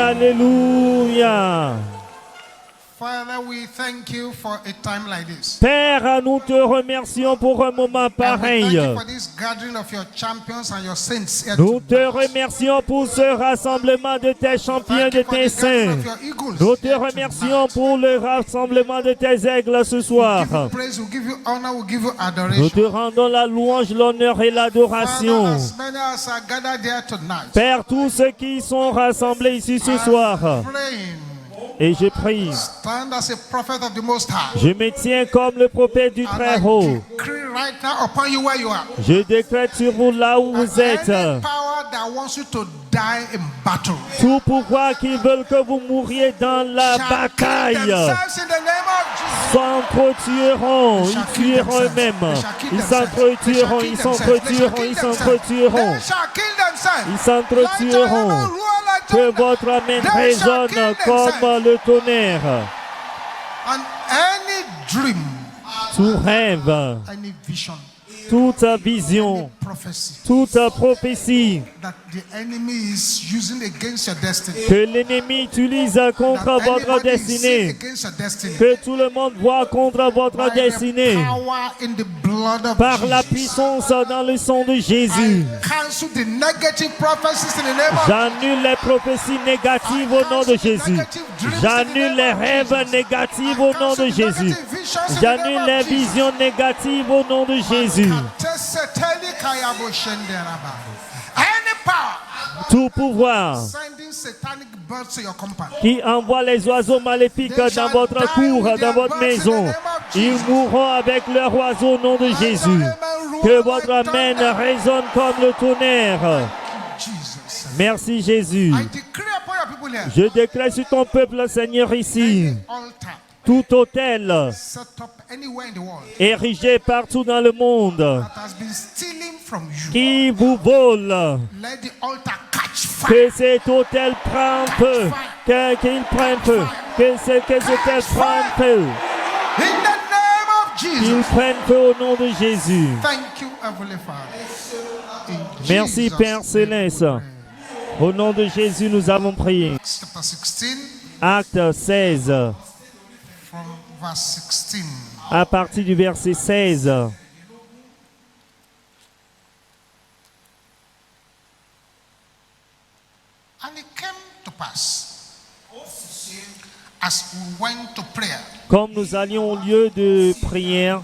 Alléluia. Father, we thank you for a time like this. Père, nous te remercions pour un moment And we pareil. thank you for this gathering of your champions and your saints here Nous te tonight. remercions pour ce rassemblement de tes champions, Thank de you for tes the gathering saints. of your eagles Nous te here remercions tonight. pour le rassemblement de tes aigles ce We soir. give you praise, we give you honor, we give you Nous adoration. te rendons la louange, l'honneur et Father, l'adoration. as many as are gathered here tonight, Père, tous ceux qui sont rassemblés ici ce soir, praying, et je prie, stand as a prophet of the Most High. je me tiens comme le prophète du And Très I Haut. decree right now upon you where you are. Je décrète sur vous là où vous êtes. Any power that wants you to die in battle, Tout pouvoir qui veulent que vous mouriez dans la shall kill bataille themselves in the name of Jesus. s'entretueront, ils tueront eux-mêmes. Ils s'entretueront, ils s'entretueront, ils s'entretueront. They shall kill themselves. Ils s'entretueront. Que votre main résonne comme le tonnerre. And any dream, Tout rêve, any vision, toute vision, prophecy toute prophétie that the enemy is using against your destiny, que l'ennemi utilise contre that votre anybody is seeing destinée, against your destiny, que tout le monde voit contre votre by the destinée, power in the blood of par la Jesus. puissance dans le sang de Jésus. I cancel the negative prophecies in the name of J'annule les prophéties négatives au nom de Jésus. J'annule les rêves négatifs au nom de Jésus. J'annule les visions négatives au nom de Jésus. Any power Tout pouvoir sending satanic birds to your compound, qui envoie les oiseaux maléfiques dans votre cour, dans votre maison, ils mourront avec leurs oiseaux au nom de Jésus. Que votre main résonne comme le tonnerre. Jesus. Merci Jésus. I decree upon your people here, Je déclare sur ton peuple, Seigneur, ici, altar tout autel set up anywhere in the world érigé partout dans le monde that has been stealing from you, qui vous vole, let the altar catch fire. que cet autel prenne feu, qu'il prenne feu, que cet autel prenne feu, In the name of qu'il Jesus. prenne feu au nom de Jésus. Thank you, Heavenly Father. In Merci Jesus' Père name Céleste. we pray. Au nom de Jésus, nous avons prié. Chapter 16, Acte 16, from verse 16. à partir du verset 16. And it came to pass, as we went to prayer, Comme nous allions au lieu de prière,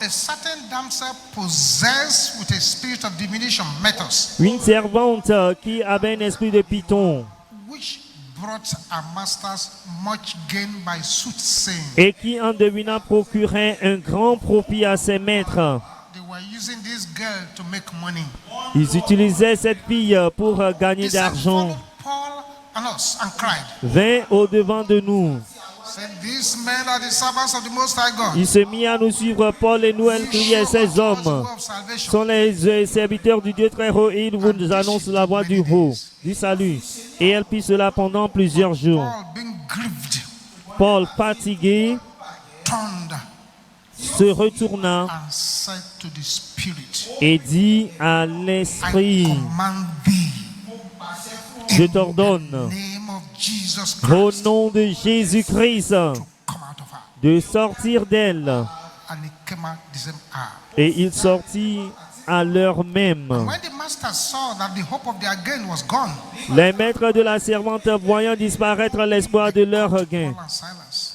a certain damsel possessed with a spirit of divination met us, une servante qui avait un esprit de python which brought our masters much gain by soothsaying. et qui, en devinant, procurait un grand profit à ses maîtres. They were using this girl to make money. Ils utilisaient cette fille pour gagner They said, d'argent. followed Paul and us and cried, Vint au-devant de nous. said, these men are the servants of the Most High God. Il se mit à nous suivre, Paul et nous, elle criait, ces hommes sont les serviteurs du Dieu très haut et ils vous annoncent la voie du haut, du salut. Et elle fit cela pendant plusieurs jours. Paul, being grieved, Paul, fatigué, turned se retourna and said to the Spirit, et dit à I l'esprit, command thee, je in t'ordonne, the name of Jesus au Christ, nom de Jésus-Christ, to come out of her. de sortir d'elle. And he came out the same hour. Et il sortit à l'heure même. When the master saw that the hope of their gain was gone, Les maîtres de la servante, voyant disparaître l'espoir de leur gain, Paul and Silas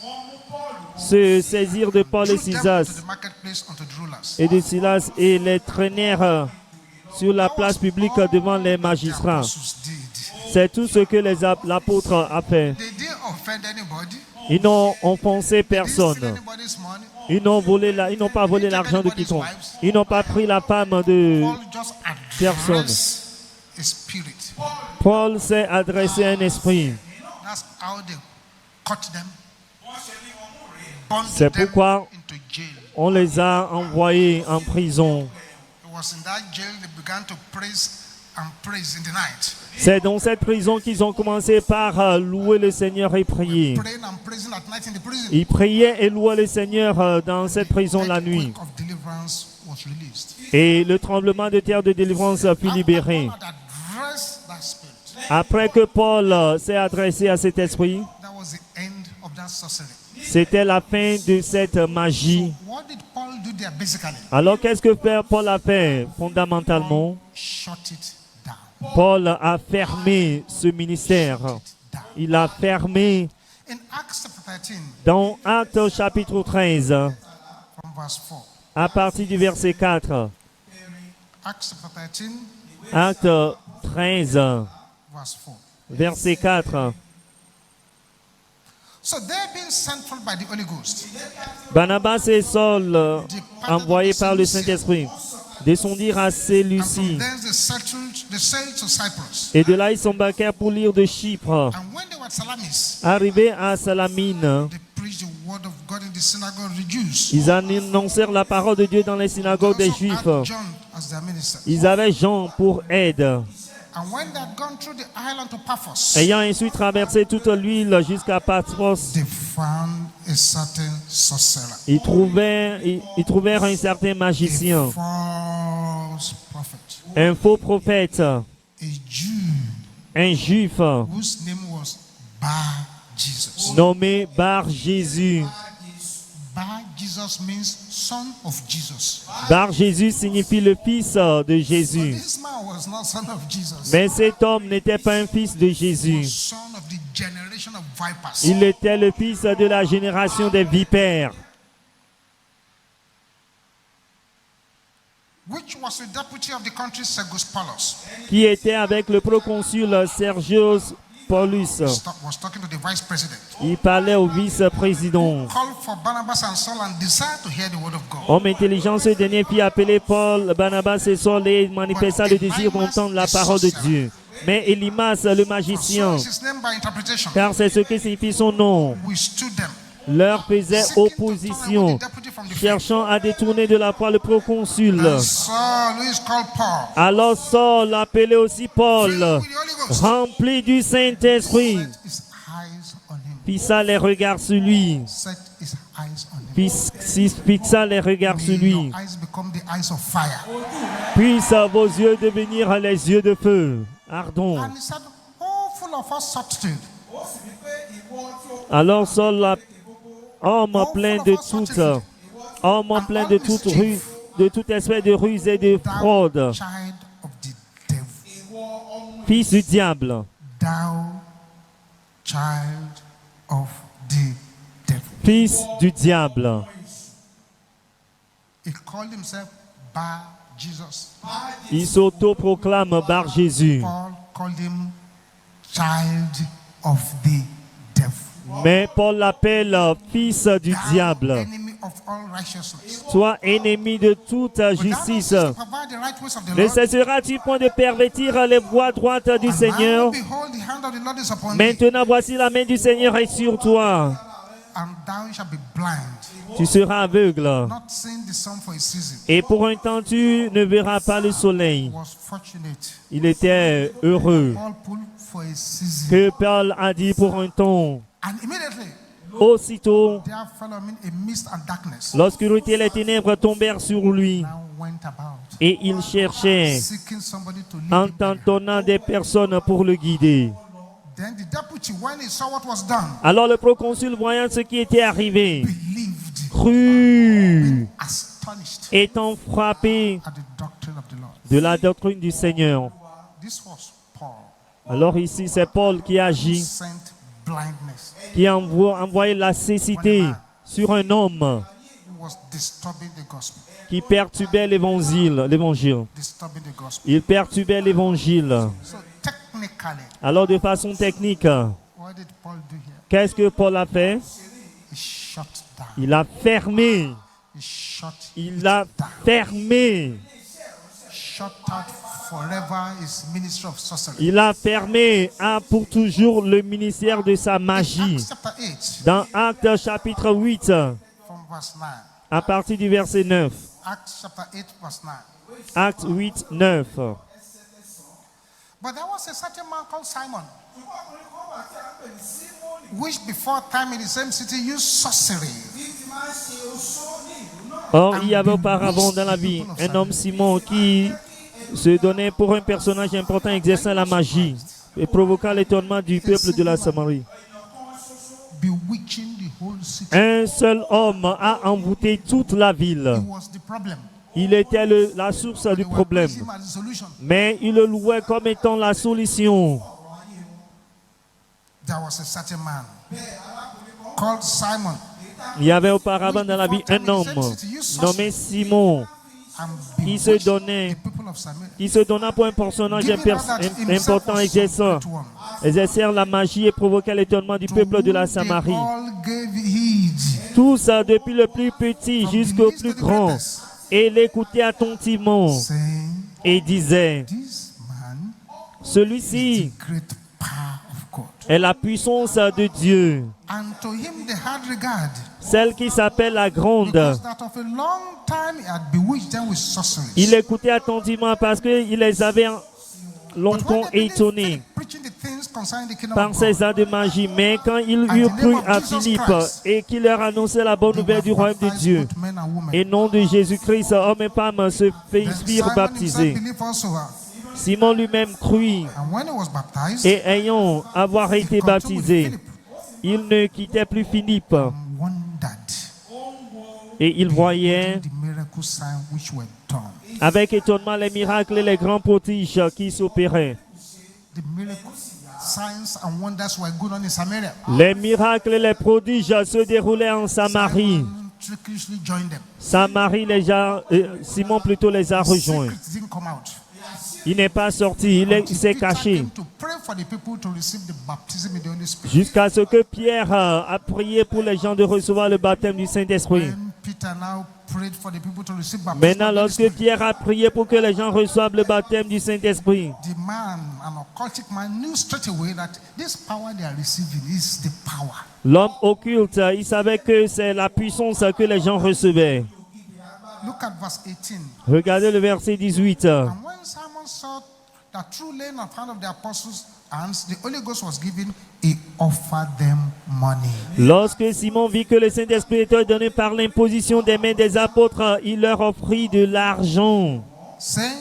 se saisirent de Paul et threw them into Silas the marketplace unto the rulers. et de Silas et les traînèrent sur la place publique devant les The magistrats. apostles did. C'est tout ce que l'apôtre a fait. They didn't offend anybody. Ils n'ont offensé They didn't steal personne. anybody's money. Ils n'ont pas volé l'argent de quiconque. Ils n'ont pas pris la femme de Paul just personne. addressed a spirit. Paul s'est adressé à un esprit. That's how they caught them, burned C'est them pourquoi into jail. on les a envoyés en prison. It was in that jail they began to praise and praise in the night. C'est dans cette prison qu'ils ont commencé par louer le Seigneur et prier. Praying and praising at night in the prison. Ils priaient et louaient le Seigneur dans cette prison la nuit. Earthquake of deliverance was released. Et le tremblement de terre de délivrance fut libéré. God addressed that spirit. Après que Paul s'est adressé à cet esprit, that was the end of that sorcery. c'était la fin de cette magie. What did Paul do there basically? Alors qu'est-ce que Paul a fait fondamentalement? Shut it down. Paul a fermé ce ministère. Down. Il a fermé In Acts chapter 13, dans Actes chapitre 13, from verse 4. à partir du verset 4. Acts chapter 13, Actes 13, verse 4. verset 4. So they're being sent forth by the Holy Ghost. Barnabas et Saul, envoyés par le Saint-Esprit, descendirent à And Séleucie. from thence they sailed to Cyprus. Et de là, ils s'embarquèrent pour l'île de Chypre. And when they were at Salamis, Arrivés à Salamine, they preached the word of God in the synagogue of the Jews. ils annoncèrent la parole de Dieu dans les synagogues They des also Juifs. had John as their minister. Ils avaient Jean pour aide. And when they had gone through the island to Paphos, Ayant ensuite traversé toute l'île jusqu'à Patmos, they found a certain sorcerer, ils trouvèrent un certain magicien, false prophet, un faux prophète, a Jew un juif whose name was Bar Jesus. nommé Bar Jésus. Bar Jesus means son of Jesus. Bar Jésus signifie le fils de But Jésus. this man was not son of Jesus. Mais cet homme n'était pas un fils de He was Jésus. son of the generation of vipers. Il était le fils de la génération des vipères, Which was the deputy of the country, Sergius Paulus. qui était avec le proconsul Sergius Paulus. Was talking to the vice president. Il parlait au vice-président. Called for Barnabas and Saul and desired to hear the word of God. Homme intelligent, ce dernier fit appeler Paul, Barnabas et Saul et manifesta le désir d'entendre la parole de Dieu. Mais Élimas, le So magicien, is his name by interpretation. car c'est ce que signifie son nom, Withstood them, leur faisait seeking to turn away opposition, the deputy from the faith. cherchant à détourner de la foi le proconsul. And Saul, who is called Paul, Alors Saul, appelé aussi Paul, filled with the Holy Ghost, rempli du Saint-Esprit, set his eyes on him. fixa les regards sur lui, Set his eyes on him. fixa les regards sur May lui. your eyes become the eyes of fire. Puissent vos yeux devenir les yeux de feu, ardents. And he said, oh, full of all substitute. Alors Saul, homme plein de toute, homme plein de toute ruse, de toute espèce de ruse et de fraude, Child of the devil. fils du diable, Thou child of the devil. fils du diable. He called himself Bar Jesus. Il s'auto-proclame Bar Jésus. Paul called him child of the devil. Mais Paul l'appelle fils du Thou diable, enemy of all righteousness. soit ennemi de toute But thou justice. knowest to provide the right ways of the Ne Lord. cesseras-tu point de pervertir les voies droites du And Seigneur? now behold, the hand of the Lord is upon thee, Maintenant voici la main du Seigneur est sur toi. and thou shalt be blind, Tu seras aveugle. not seeing the sun for a season. Et pour un temps, tu ne verras pas le soleil. Was fortunate. Il était heureux Paul pulled for a season. que Paul a dit pour un temps. And immediately Aussitôt, there fell on him a mist and darkness. l'obscurité et les ténèbres tombèrent sur lui. Now went about, Et il cherchait seeking somebody to lead en him by the hand. tentonnant des personnes pour le guider. Then the deputy, when he saw what was done, Alors le proconsul, voyant ce qui était arrivé, believed, crut, astonished étant frappé at the doctrine of the Lord. de la doctrine du Seigneur. This was Paul, Alors ici, c'est Paul qui agit, sent blindness, qui a envoyé la cécité sur un homme who was disturbing the gospel. qui perturbait l'évangile. Disturbing the gospel. Il perturbait l'évangile. So technically, Alors de façon technique, what did Paul do here? qu'est-ce que Paul a fait? He shut down. Il a fermé. He shut Il a fermé. shut out forever his ministry of sorcery. Il a fermé pour toujours le ministère de sa In magie. Acts chapter 8, Dans Actes chapitre 8, from verse 9. à partir du verset 9. Acts chapter 8, verse 9. Actes 8, 9. But there was a certain man called Simon, which before time in the same city used sorcery. Or, il y avait auparavant dans la vie un homme Simon qui se donnait pour un personnage important exerçant la magie et provoqua l'étonnement du peuple de la Samarie. bewitching the whole city. Un seul homme a envoûté toute la ville. He was the problem. Il était la source du They were problème. praising him as the solution. Mais il le louait comme étant la solution. There was a certain man called Simon Il y avait auparavant dans la vie un homme nommé Simon and qui se bewitched donnait, the people of Samaria. qui se donna pour un personnage Giving out that himself important, was exerçant, some great one. exercèrent la magie et provoqua l'étonnement du To peuple de la whom they Samarie. all gave heed. Tous, depuis le plus petit From jusqu'au the least plus to the grand, greatest, et l'écoutaient attentivement saying, et disaient, this man celui-ci the great power of God. est la puissance de Dieu, And to him they had regard, celle qui s'appelle la grande. because that of a long time he had bewitched them with sorceries. Il écoutait attentivement parce qu'il les avait But longtemps when they didn't étonnés finish preaching the things concerning the kingdom par of ses God, arts de magie. Mais quand ils eurent cru à Philippe et qu'il leur annonçait la bonne they nouvelle du were royaume de baptized, Dieu, both men and women. et nom de Jésus-Christ, hommes et femmes se Then firent Simon baptiser. himself believed also, Simon lui-même crut, and when he was baptized, et ayant avoir he été continued with baptisé, Philip il ne quittait plus Philippe. and wondered Et il voyait the miracle signs which were done. avec étonnement les miracles et les grands prodiges qui s'opéraient. The miracle signs and wonders were going on in Samaria. Les miracles et les prodiges se déroulaient en Samarie. Simon treacherously joined them. Simon plutôt les a rejoints. Secrets didn't come out. Il n'est pas sorti, il s'est Peter caché. came to pray for the people to receive the baptism in the Holy Spirit. Jusqu'à ce que Pierre a prié pour les gens de recevoir le baptême du Saint-Esprit. When Peter now prayed for the people to receive baptism Maintenant, of the Holy lorsque Spirit, Pierre a prié pour que les gens reçoivent le baptême du Saint-Esprit, the man, an occultic man, knew straight away that this power they are receiving is the power. l'homme occulte, il savait que c'est la puissance que les gens recevaient. Look at verse 18. Regardez le verset 18. And when Simon saw that through laying of hand of the apostles' hands, the Holy Ghost was given, he offered them money. Lorsque Simon vit que le Saint-Esprit était donné par l'imposition des mains des apôtres, il leur offrit de l'argent Saying,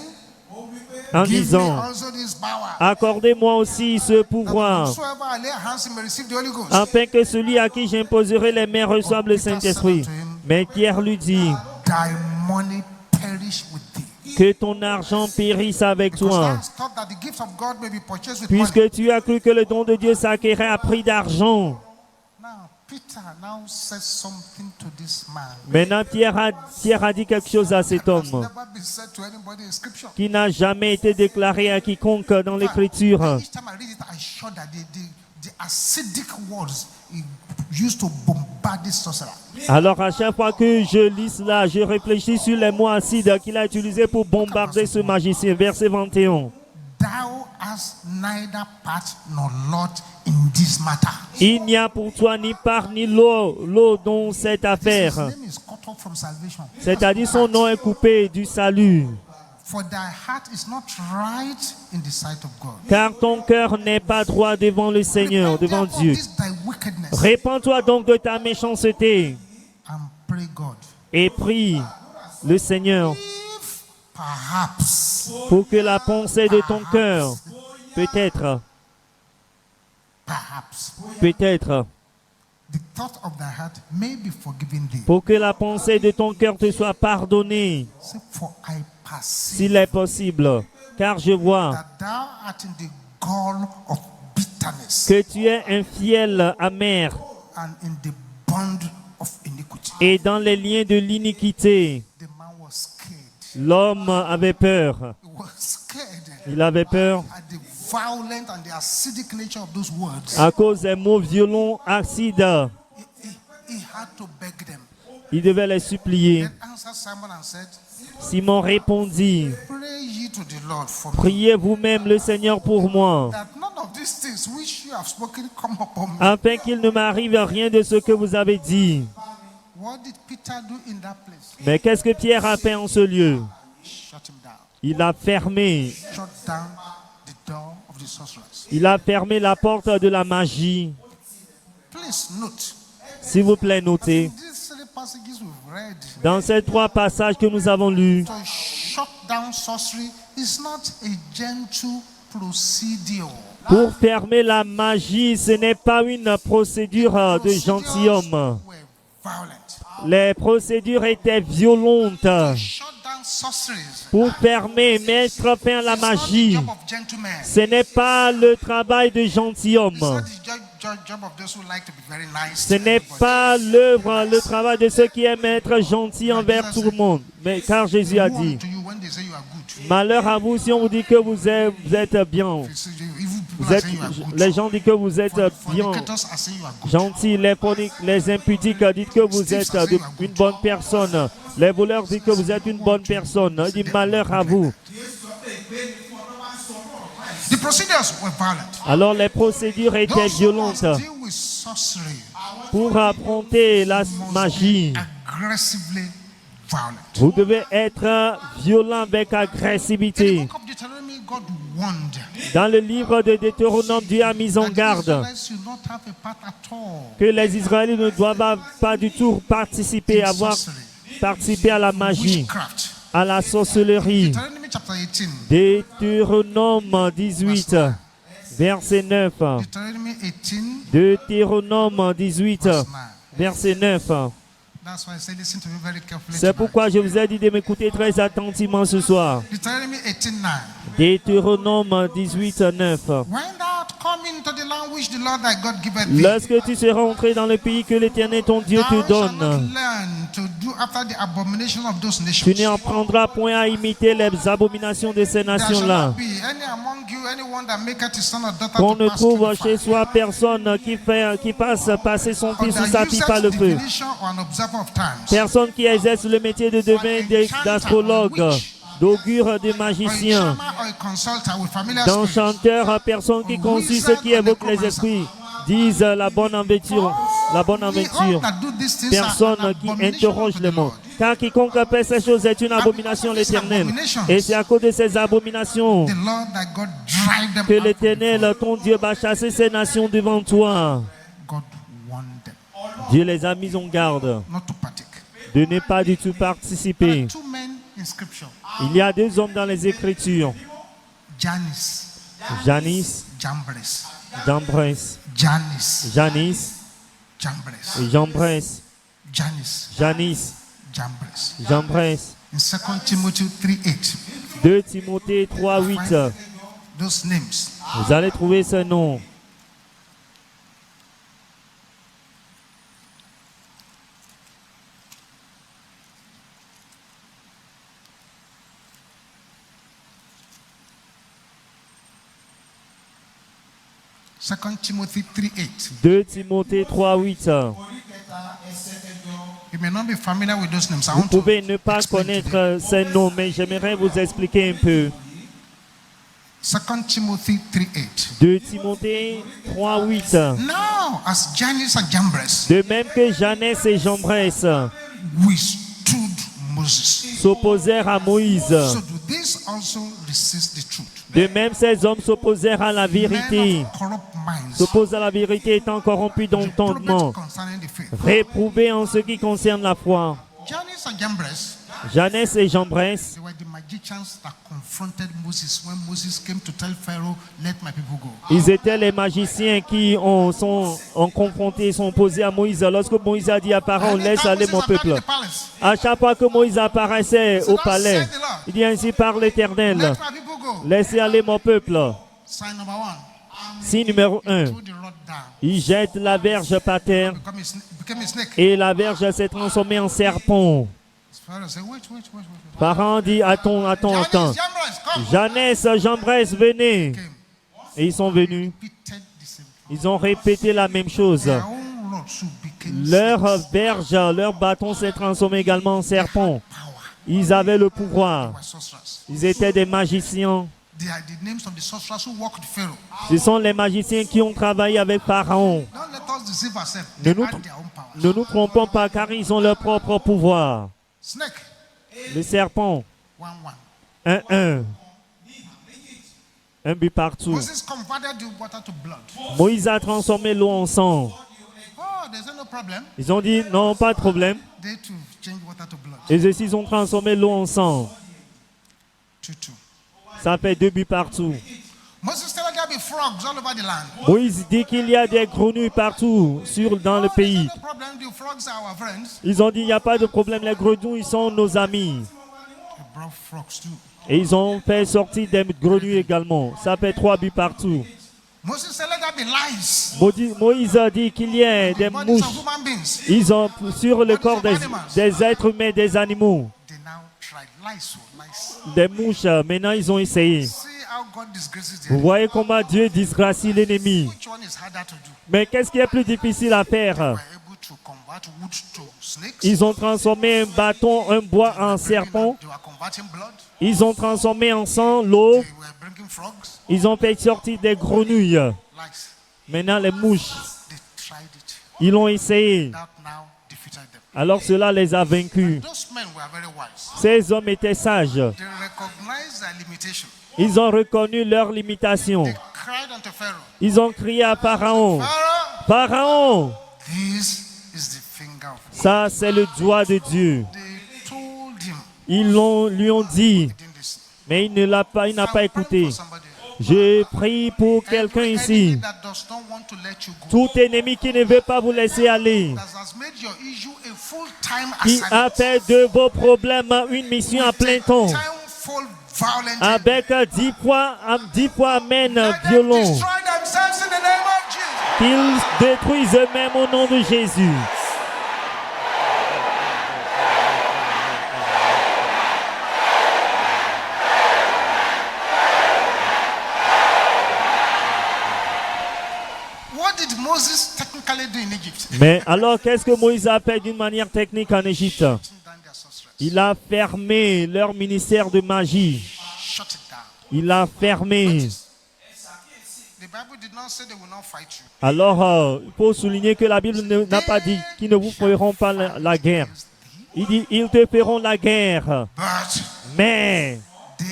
en give me disant, also this power. accordez-moi aussi ce That pouvoir, whosoever I lay hands on may receive the Holy Ghost. afin que celui à qui j'imposerai les mains reçoive le Saint-Esprit. Mais Pierre lui dit, Thy money perish with thee. que ton argent périsse avec Because toi, thou hast thought that the gift of God may be purchased with money. puisque tu as cru que le don de Dieu s'acquérait à prix d'argent. Now, Peter now says something to this man. Maintenant, Pierre a dit quelque chose à cet Has homme never been said to anybody in Scripture. qui n'a jamais été déclaré à quiconque dans l'Écriture. Each time I read it, I shudder. The acidic words he used to bombard this sorcerer. Alors à chaque fois que je lis cela, je réfléchis sur les mots acides qu'il a utilisés pour bombarder ce magicien. Verset 21. Thou hast neither part nor lot in this matter. Il n'y a pour toi ni part ni lot dans cette His affaire. name is cut off from salvation. C'est-à-dire son nom est coupé du salut. For thy heart is not right in the sight of God. Car ton cœur n'est pas droit devant le Seigneur, Repent devant therefore Dieu. of this thy wickedness Répands-toi donc de ta méchanceté and pray God. et prie le Seigneur If perhaps, pour que la pensée de ton cœur, peut-être, the thought of thy heart may be forgiven thee. pour que la pensée de ton cœur te soit pardonnée, Say, for I perceive s'il est possible. Car je vois that thou art in the gall of bitterness que tu es un fiel amer and in the bond of iniquity. et dans les liens de l'iniquité. The man was scared. L'homme avait peur. He was scared Il avait peur at the violent and the acidic nature of those words. à cause des mots violents, acides. He had to beg them. Il devait les supplier. Then answered Simon and said, Simon répondit, pray ye to the Lord for me, priez vous-même le Seigneur pour moi, that none of these things which you have spoken come upon me. afin qu'il ne m'arrive rien de ce que vous avez dit. What did Peter do in that place? Mais qu'est-ce que Pierre a fait en ce lieu? Shut him down. Il a fermé. Shut down the door of the sorcerers. Il a fermé la porte de la magie. Please note, S'il vous plaît, notez. these three passages we've read, Dans ces trois passages que nous avons lus, to shut down sorcery is not a gentle procedure. Pour fermer la magie, ce n'est pas une procédure de gentilhomme. Were violent. Les procédures étaient violentes Shut down sorceries. pour fermer, mettre fin à la It's not the magie. job of gentlemen. Ce n'est pas le travail de gentilhomme. It's not the job of those who like to be very nice. Ce to n'est everybody. pas l'œuvre, le travail de ceux qui aiment être gentils envers tout le monde. Mais car Jésus a Woe dit, to you when they say you are good. malheur à vous si on vous dit que vous êtes bien. If evil people Vous are êtes, saying you are good. les gens disent que vous êtes bien, Fornicators are saying you are good. gentils. Les impudiques disent que vous êtes une bonne personne. Les voleurs disent que vous êtes une bonne personne. Il dit malheur à vous. The procedures were violent. Alors les procédures étaient Those who must violentes deal with sorcery pour affronter la magie. aggressively violent. Vous devez être violent avec In the agressivité. book of Deuteronomy, God warned Dans le livre de Deutéronome, Dieu a mis en that the garde Israelites should not have a part at all que les Israélites ne doivent pas du tout participer, in avoir sorcery, participé à la magie, witchcraft. à la sorcellerie. Deuteronomy chapter 18. Deutéronome 18, verset 9. Deuteronomy 18, Deutéronome 18, verse 9. verset 9. That's why I say listen to me very carefully. C'est tonight. pourquoi je vous ai dit de m'écouter très attentivement ce soir. Deuteronomy 18, 9. Deutéronome 18, 9. When thou art come into the land which the Lord thy God giveth thee, Lorsque tu seras entré dans le pays que l'Éternel ton Dieu thou te shalt not donne, learn to do after the abomination of those nations. tu n'en prendras point à imiter les abominations de ces There shall nations-là. not be any among you anyone that maketh his son or daughter Qu'on to ne pass trouve through the chez fire, soi personne qui fasse passer son or fils ou that sa fille useth par le feu. divination or an observer of times, Personne qui exerce le métier de devin, d'astrologue, d'augure, de or a magicien, charmer or a consulter with familiar spirits, d'enchanteur, personne qui conçut ceux qui évoquent les esprits, disent la bonne aventure, all that do these things are personne an qui abomination interroge unto le the monde. Lord. Car quiconque fait ces choses est une abomination à l'Éternel. Et c'est à cause de ces abominations The Lord thy God drive them que out from l'Éternel, before ton Dieu, va chasser ces nations devant toi. you. God warned them Dieu les a mis en garde not to partake. de ne pas du tout There participer. are two men in scripture, Il y a deux hommes dans les Écritures, Janice, Janice, Jambres, Jambres, Janice, Janice Jambres, et Jambres, Janice, Janice, Jambres. Jambres. In 2 Timothy 3:8, 2 Timothée 3, 8. those names. Vous allez trouver ce nom. Second Timothy 3:8. 2 Timothée 3, 8. You may not be familiar with those names. I Vous want to pouvez ne pas explain to them. connaître ces noms, mais j'aimerais vous expliquer un peu. 2 Timothy 3:8. 2 Timothée 3, 8. Now, as Janice and Jambres De même que Jeannès et Jambres withstood Moses, s'opposèrent à Moïse, so do these also resist the truth. de même ces hommes s'opposèrent à la Men vérité. of corrupt minds, S'opposent à la vérité étant corrompus d'entendement, reprobate concerning the faith. réprouvés en ce qui concerne la foi. Janice and Jambres, Jeannès et Jambres, they were the magicians that confronted Moses when Moses came to tell Pharaoh, let my people go. ils étaient les magiciens qui ont confronté, sont opposés à Moïse. Lorsque Moïse a dit à Pharaon, laisse Anytime aller Moses mon appeared in peuple. the palace, À chaque fois que Moïse apparaissait au palais, il dit ainsi par l'Éternel, let my people go. laissez aller mon peuple. Sign number one, Signe numéro 1, throw the rod down. il jette la verge par terre Became a snake. et la verge s'est transformée en serpent. Pharaoh said, wait. Pharaon dit, attends. Jambres, come. Jeannès, Jambres, venez. Came. Et ils sont venus. Repeated the same thing. Ils ont répété la même chose. Their own rod too became Leur snakes. verge, leur bâton s'est transformé également en serpent. Power. Ils avaient le pouvoir. They were sorcerers. Ils étaient des magiciens. They are the names of the sorcerers who walked with Pharaoh. Ce sont les magiciens qui ont travaillé avec Pharaon. Don't let us deceive ourselves. Ne They nous, had their own power. ne nous trompons pas car ils ont leur propre pouvoir. Snake, Le serpent, 1-1. 1-1. Un but partout. Moses converted the water to blood. Moïse a transformé l'eau en sang. Oh, there's no problem. Ils ont dit non, pas de problème. They too change water to blood. Et ceux-ci ont transformé l'eau en sang. 2-2. Ça fait 2 buts partout. Moses said there be frogs all over the land. Moïse dit qu'il y a des grenouilles partout dans le pays. No problem. The frogs are our friends. Ils ont dit il n'y a pas de problème, les grenouilles sont nos amis. They brought frogs too. Et ils ont fait sortir des grenouilles également. Ça fait 3 buts partout. Moses said let there be lice. Moïse a dit qu'il y ait des Bodies of mouches. human beings. Ils ont sur le corps des êtres humains, des animaux. They now tried lice. Lice. Des mouches. Maintenant, ils ont essayé. See how God disgraces the Vous enemy. voyez comment Dieu disgracie l'ennemi. Which one is harder to do? Mais qu'est-ce qui est plus difficile à faire? We're able to convert wood to snakes. Ils ont transformé un bâton, un bois en serpent. They were converting blood. Ils ont transformé en sang l'eau. They were bringing frogs. Ils ont fait sortir des grenouilles. Lice. Maintenant, les mouches, They tried it. ils l'ont essayé. That now defeated them. Alors cela les a vaincus. Those men were very wise. Ces hommes étaient sages. They recognized their limitation. Ils ont reconnu leurs limitations. They cried unto Pharaoh. Ils ont crié à Pharaon. Pharaoh, Pharaon, this is the finger of God. ça c'est le doigt de Dieu. They told him. Ils lui ont dit, He didn't listen. mais il n'a pas I'm praying écouté. for somebody. Je prie pour quelqu'un Every ici. enemy that does not want to let you go, Tout ennemi qui ne veut pas vous laisser aller, that has made your issue a full-time qui a assignment, fait de vos problèmes une mission à plein temps, tenfold violent enemy. avec 10 fois amène Let them violent, destroy themselves in the name of Jesus. qu'ils détruisent eux-mêmes au nom de Jésus. What did Moses technically do in Egypt? Mais alors, qu'est-ce que Moïse a fait d'une manière technique en Égypte? Shutting down their sorcerers. Il a fermé leur ministère de magie. Shut it down. Il a fermé. The Bible did not say they will not fight you. Alors, il faut souligner que la Bible n'a pas dit qu'ils ne vous feront pas la guerre. Il dit, ils te feront la guerre, But mais they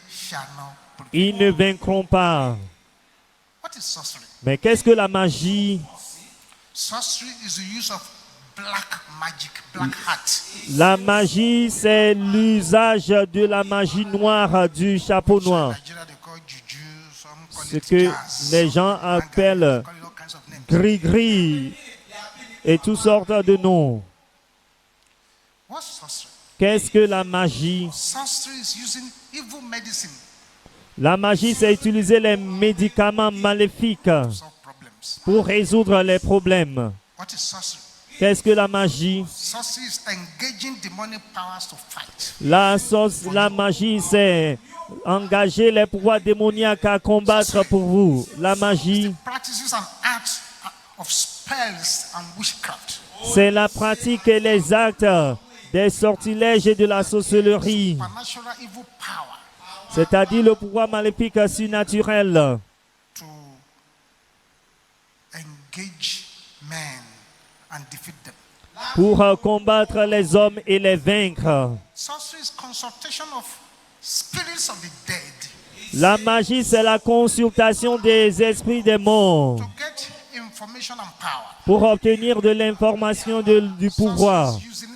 shall not prevail. ils ne vaincront pas. What is sorcery? Mais qu'est-ce que la magie? Sorcery is the use of black magic, black hat. La magie, c'est l'usage de la magie noire, du chapeau noir. Nigeria, they call juju, some call Ce it que jazz. les gens appellent They call it all kinds of names. gris-gris et toutes sortes de noms. What's sorcery? Qu'est-ce que la magie? Sorcery is using evil medicine La magie, c'est utiliser les médicaments maléfiques to solve problems. pour résoudre les problèmes. What is sorcery? Qu'est-ce que la magie? Sorcery is engaging demonic powers to fight. La magie, c'est engager les pouvoirs démoniaques à combattre pour vous. La magie, Practices and arts of spells and witchcraft. c'est la pratique et les actes des sortilèges et de la sorcellerie, Supernatural evil power c'est-à-dire le pouvoir maléfique surnaturel to engage men and defeat them. pour combattre les hommes et les vaincre. Sorcery is consultation of spirits of the dead La magie, c'est la consultation des esprits des morts to get information and power. pour obtenir de l'information du pouvoir. Sorcery is using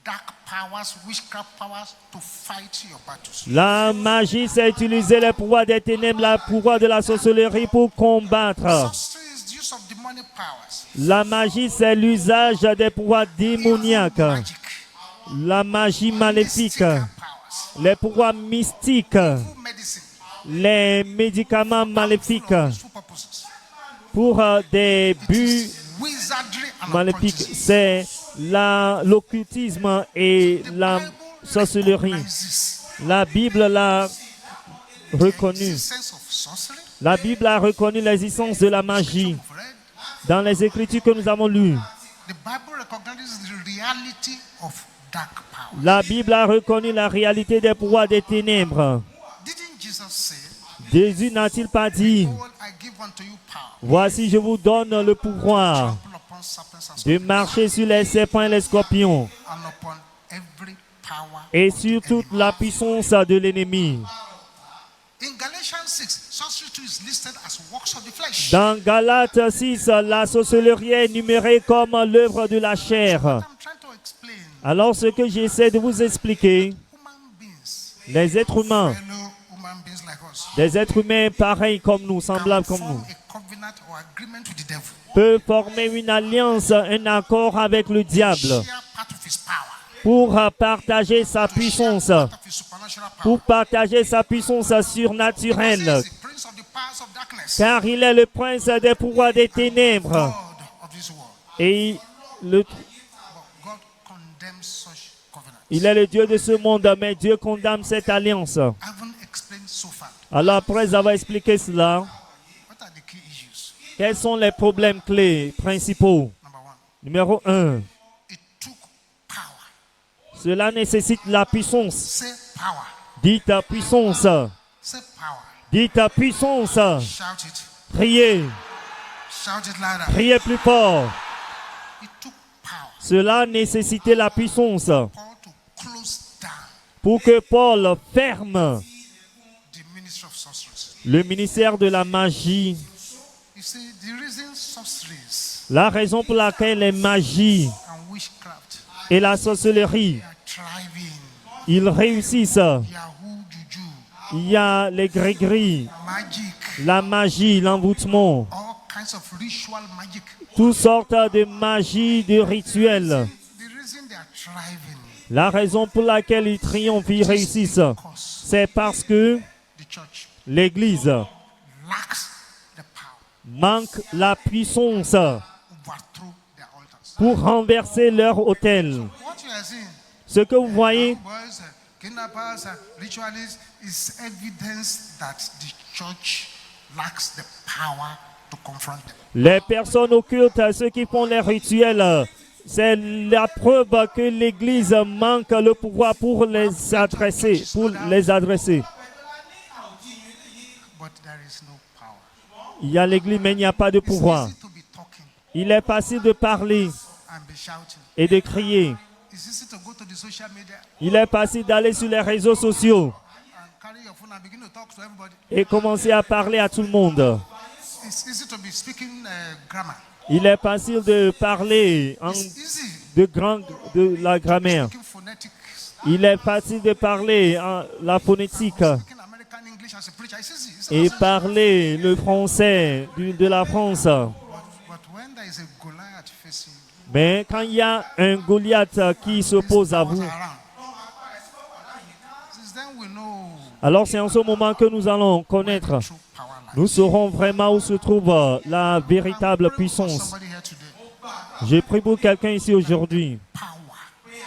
dark powers, witchcraft powers to fight your battles. La magie, c'est utiliser les pouvoirs des ténèbres, le pouvoir de la sorcellerie pour combattre. Sorcery is the use of demonic powers. La magie, c'est l'usage des pouvoirs démoniaques. Magic. La magie maléfique, Mystical powers. les pouvoirs mystiques, Evil medicine. les médicaments maléfiques For useful purposes. pour des buts Wizardry and maléfiques. occultism. C'est l'occultisme et la Bible sorcellerie. recognizes La Bible l'a reconnu. existence of sorcery. La Bible a reconnu l'existence de la magie. We've read. Dans les Écritures que nous avons lues, The Bible recognizes the reality of dark power. la Bible a reconnu la réalité des pouvoirs des ténèbres. Didn't Jesus say, Jésus n'a-t-il pas dit, "Behold, I give unto you power, voici je vous donne le pouvoir trample upon serpents and de scorpions, marcher sur les serpents et les scorpions and upon every power et of the sur toute enemy." la puissance de l'ennemi. In Galatians 6, sorcery too is listed as works of the flesh. Dans Galates 6, la sorcellerie est énumérée comme l'œuvre de la chair. I'm trying to explain Alors ce que j'essaie de vous expliquer, human beings, les êtres humains, fellow human beings like us, Des êtres humains pareils comme nous, semblables can comme nous, form a covenant or agreement with the devil. peuvent former une alliance, un accord avec le diable Share part of his power. pour partager sa puissance, Part of his supernatural power. pour partager sa puissance surnaturelle, Because he is the prince of the powers of darkness. car il est le prince des pouvoirs des ténèbres. God of this world. Et But God condemns such covenants. il est le Dieu de ce monde, mais Dieu condamne cette alliance. I haven't explained so far. Alors après avoir expliqué cela, What are the key issues? quels sont les problèmes clés principaux? Number one, Numéro 1, it took power. cela nécessite la puissance. Say power. Dites puissance. Say power. Dites puissance. Shout it. Priez. Shout it louder. Priez plus fort. It took power. Cela nécessitait la puissance Paul to close down pour que Paul ferme the ministry of sorceries. le ministère de la magie. You see, the reason sorceries La raison pour laquelle les magies and witchcraft et la sorcellerie, are thriving. ils réussissent. Yahoo, juju, Il y a les gris-gris, magic, la magie, l'envoûtement, all kinds of ritual magic. toutes sortes de magie, de rituels. The reason they are thriving La raison pour laquelle ils triomphent, ils réussissent, because c'est parce que the church l'Église lacks the power manque la puissance overthrow their altars. pour renverser leur autel. What you are seeing, Ce que vous voyez, boys, kidnappers, ritualists, is evidence that the church lacks the power to confront them. les personnes occultes, ceux qui font les rituels, c'est la preuve que l'Église manque le pouvoir pour les adresser, But there is no power. Il y a l'Église, mais il n'y a pas de It's pouvoir. easy to be talking Il est facile de parler and be shouting. et de crier. It's easy to go to the social media Il est facile d'aller sur les réseaux sociaux and carry your phone and begin to talk to everybody. et commencer à parler à tout le monde. It's easy to be speaking grammar. Il est facile de parler It's easy de la grammaire. speaking phonetics. Il est facile de parler la phonétique Speaking American English as a preacher. It's easy. It's et not parler le français de la France. But when there is a Goliath facing you, Mais quand il y a un Goliath qui s'oppose à vous, around, since then we know alors c'est en ce moment que nous allons connaître, true power lies. nous saurons vraiment où se trouve la véritable puissance. Somebody here today, J'ai pris pour quelqu'un ici aujourd'hui power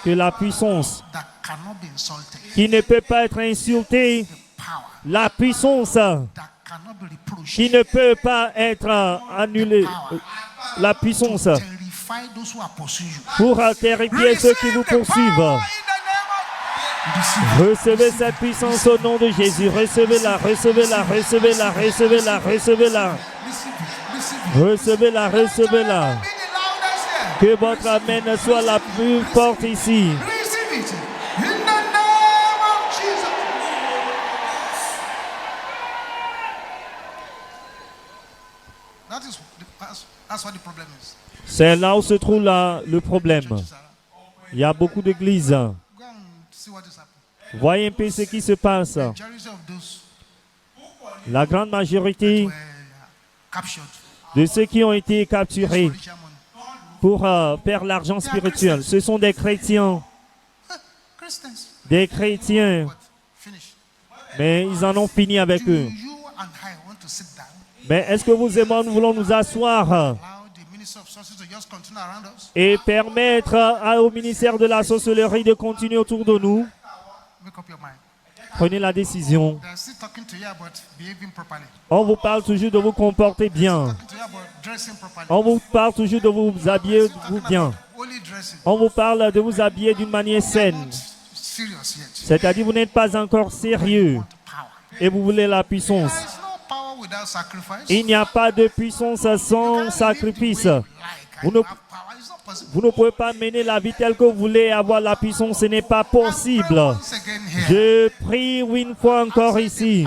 que la puissance that cannot be insulted, qui ne peut pas être insultée, power la puissance that cannot be reproached, qui ne peut pas être annulée, la puissance terrify those who are pursuing you. pour terrifier ceux qui vous poursuivent. In the name of Recevez cette puissance au nom de Jésus. Recevez-la, recevez-la, recevez-la, recevez-la, recevez-la. Recevez-la, recevez-la. Be the loudest here. Que votre amen soit la plus forte ici. Receive it in the name of Jesus. That's what the problem is. C'est là où se trouve le problème. Il y a beaucoup d'églises. Go and see what is happening. Voyez un peu ce qui se passe. Majority of those La grande majorité were captured de ceux qui ont été capturés for richer money. pour faire l'argent spirituel, ce sont des chrétiens. Christians. Des chrétiens. But finish. Mais ils en ont fini avec Do eux. you and I want to sit down? Mais est-ce que vous et moi, nous voulons nous asseoir Allow the ministry of sorcery to just continue around us? et permettre au ministère de la sorcellerie de continuer autour de nous? Make up your mind. Prenez la décision. They're still talking to you about behaving properly. On vous parle toujours de vous comporter bien. Talking to you about dressing properly. On vous parle toujours de vous habiller bien. Holy dressing. On vous parle de vous habiller d'une manière saine. Not serious yet. C'est-à-dire vous n'êtes pas encore sérieux Want power. et vous voulez la puissance. There is no power without sacrifice. Il n'y a pas de puissance sans sacrifice. Vous ne, vous ne pouvez pas mener la vie telle que vous voulez avoir la puissance. Ce n'est pas possible. Je prie une fois encore ici.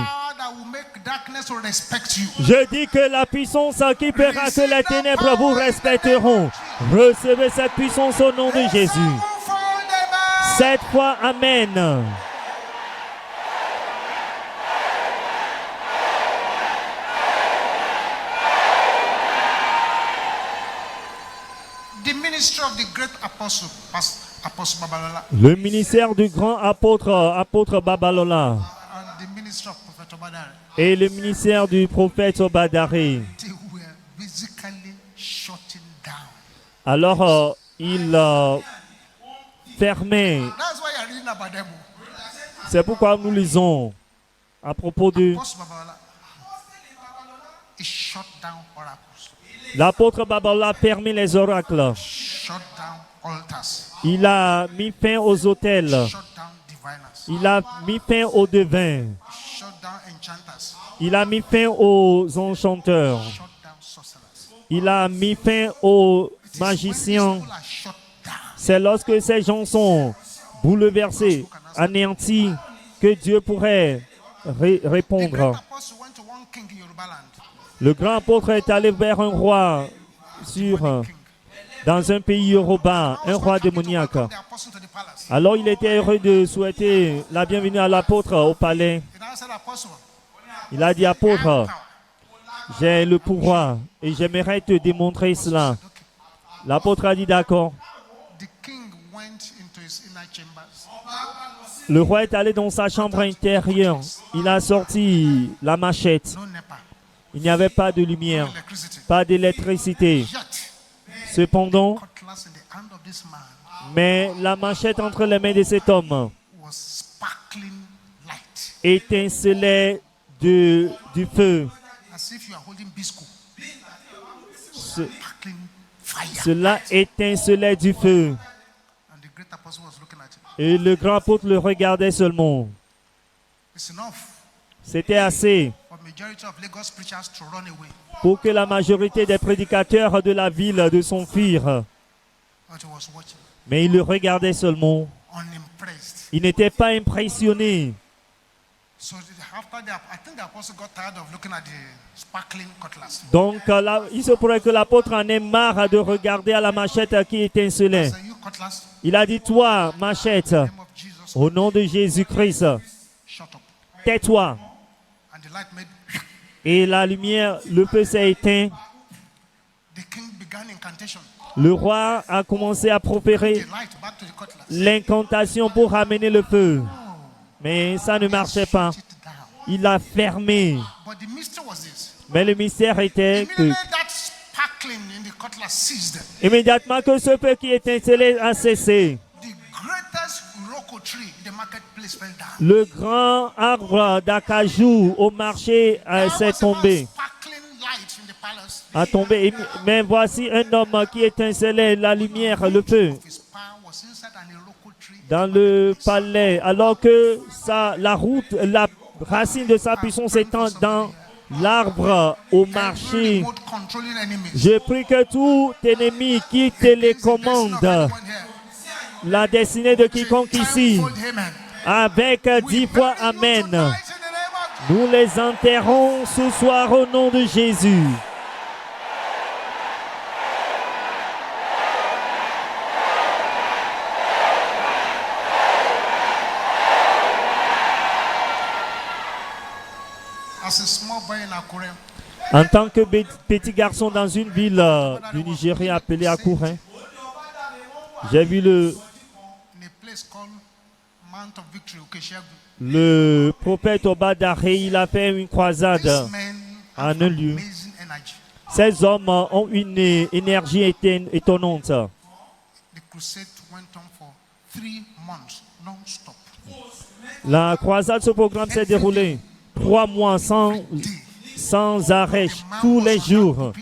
Je dis que la puissance qui fera que les ténèbres vous respecteront. Recevez cette puissance au nom de Jésus. Cette fois, Amen. ministry of the great apostle, Apostle Babalola, Le ministère du grand apôtre Babalola and the ministry of Prophet Obadare, et le ministère du prophète Obadari. they were basically shutting down. Alors, il fermait. That's why you're reading about them. C'est pourquoi nous lisons à propos de Apostle Babalola, he shut down oracles, l'apôtre Babalola a fermé les oracles. shut down altars, Il a mis fin aux autels. shut down diviners, Il a mis fin aux devins. shut down enchanters, Il a mis fin aux enchanteurs. shut down sorcerers. Il a mis fin aux It is magiciens. when these people are shut down, C'est lorsque ces gens sont bouleversés, anéantis, que Dieu pourrait the great répondre. apostle went to one king in Yoruba land, Le grand apôtre est allé vers un roi dans un pays Yoruba, un roi démoniaque. the apostle to the palace. Alors il était heureux de souhaiter la bienvenue à l'apôtre au palais. He now said, Apostle, Il a dit, apôtre, j'ai le pouvoir et j'aimerais te démontrer cela. L'apôtre a dit, d'accord. the king went into his inner chambers. Le roi est allé dans sa chambre intérieure. Il a sorti la machette. No NEPA, Il n'y avait pas de no lumière, electricity. pas d'électricité. Yet, Cependant, cutlass in the hand of this man mais la machette entre les mains de cet homme was sparkling light, étincelait du feu. as if you are holding biscuit. Ce- Sparkling fire. cela étincelait du feu. And the great apostle was looking at him. Et le grand apôtre le regardait seulement. It's enough C'était assez for majority of Lagos preachers to run away. pour que la majorité des prédicateurs de la ville de s'enfuirent. But he was watching, Mais il le regardait seulement. unimpressed. Il n'était pas impressionné. So after I think the apostle got tired of looking at the sparkling cutlass. Donc, là, il se pourrait que l'apôtre en ait marre de regarder à la machette qui étincelait. So you cutlass, Il a dit, toi, machette, in the name of Jesus, au nom de Jésus-Christ, shut up. tais-toi. And the light made. Et la lumière, le feu s'est éteint. The king began incantation. Le roi a commencé à proférer The light back to the cutlass. l'incantation pour ramener le feu. Mais ça ne marchait pas. Shut it down. Il a fermé. But the mystery was this. Mais le mystère était que, Immediately that sparkling in the cutlass ceased. immédiatement que ce feu qui étincelait a cessé, The greatest Iroko tree in the marketplace fell down. le grand arbre d'acajou au marché s'est tombé. Sparkling light in the palace. A tombé. Mais voici un homme qui étincelait la lumière, le feu, His power was inside an Iroko tree. dans le palais, alors que la racine de sa puissance étant dans l'arbre au Every marché. remote controlling enemies. Je prie que tout ennemi qui télécommande la destinée de quiconque ici, avec 10 fois Amen, nous les enterrons ce soir au nom de Jésus. As a small boy in Akure, En tant que petit garçon dans une ville du Nigeria appelée Akure, j'ai vu in a place called Mount of Victory, Okeshagu, le prophète Obadare, il a fait une croisade. these men En have un lieu. amazing energy. Ces hommes ont une énergie étonnante. The crusade went on for 3 months, non-stop. La croisade, ce programme s'est déroulé 3 mois sans arrêt, tous les jours.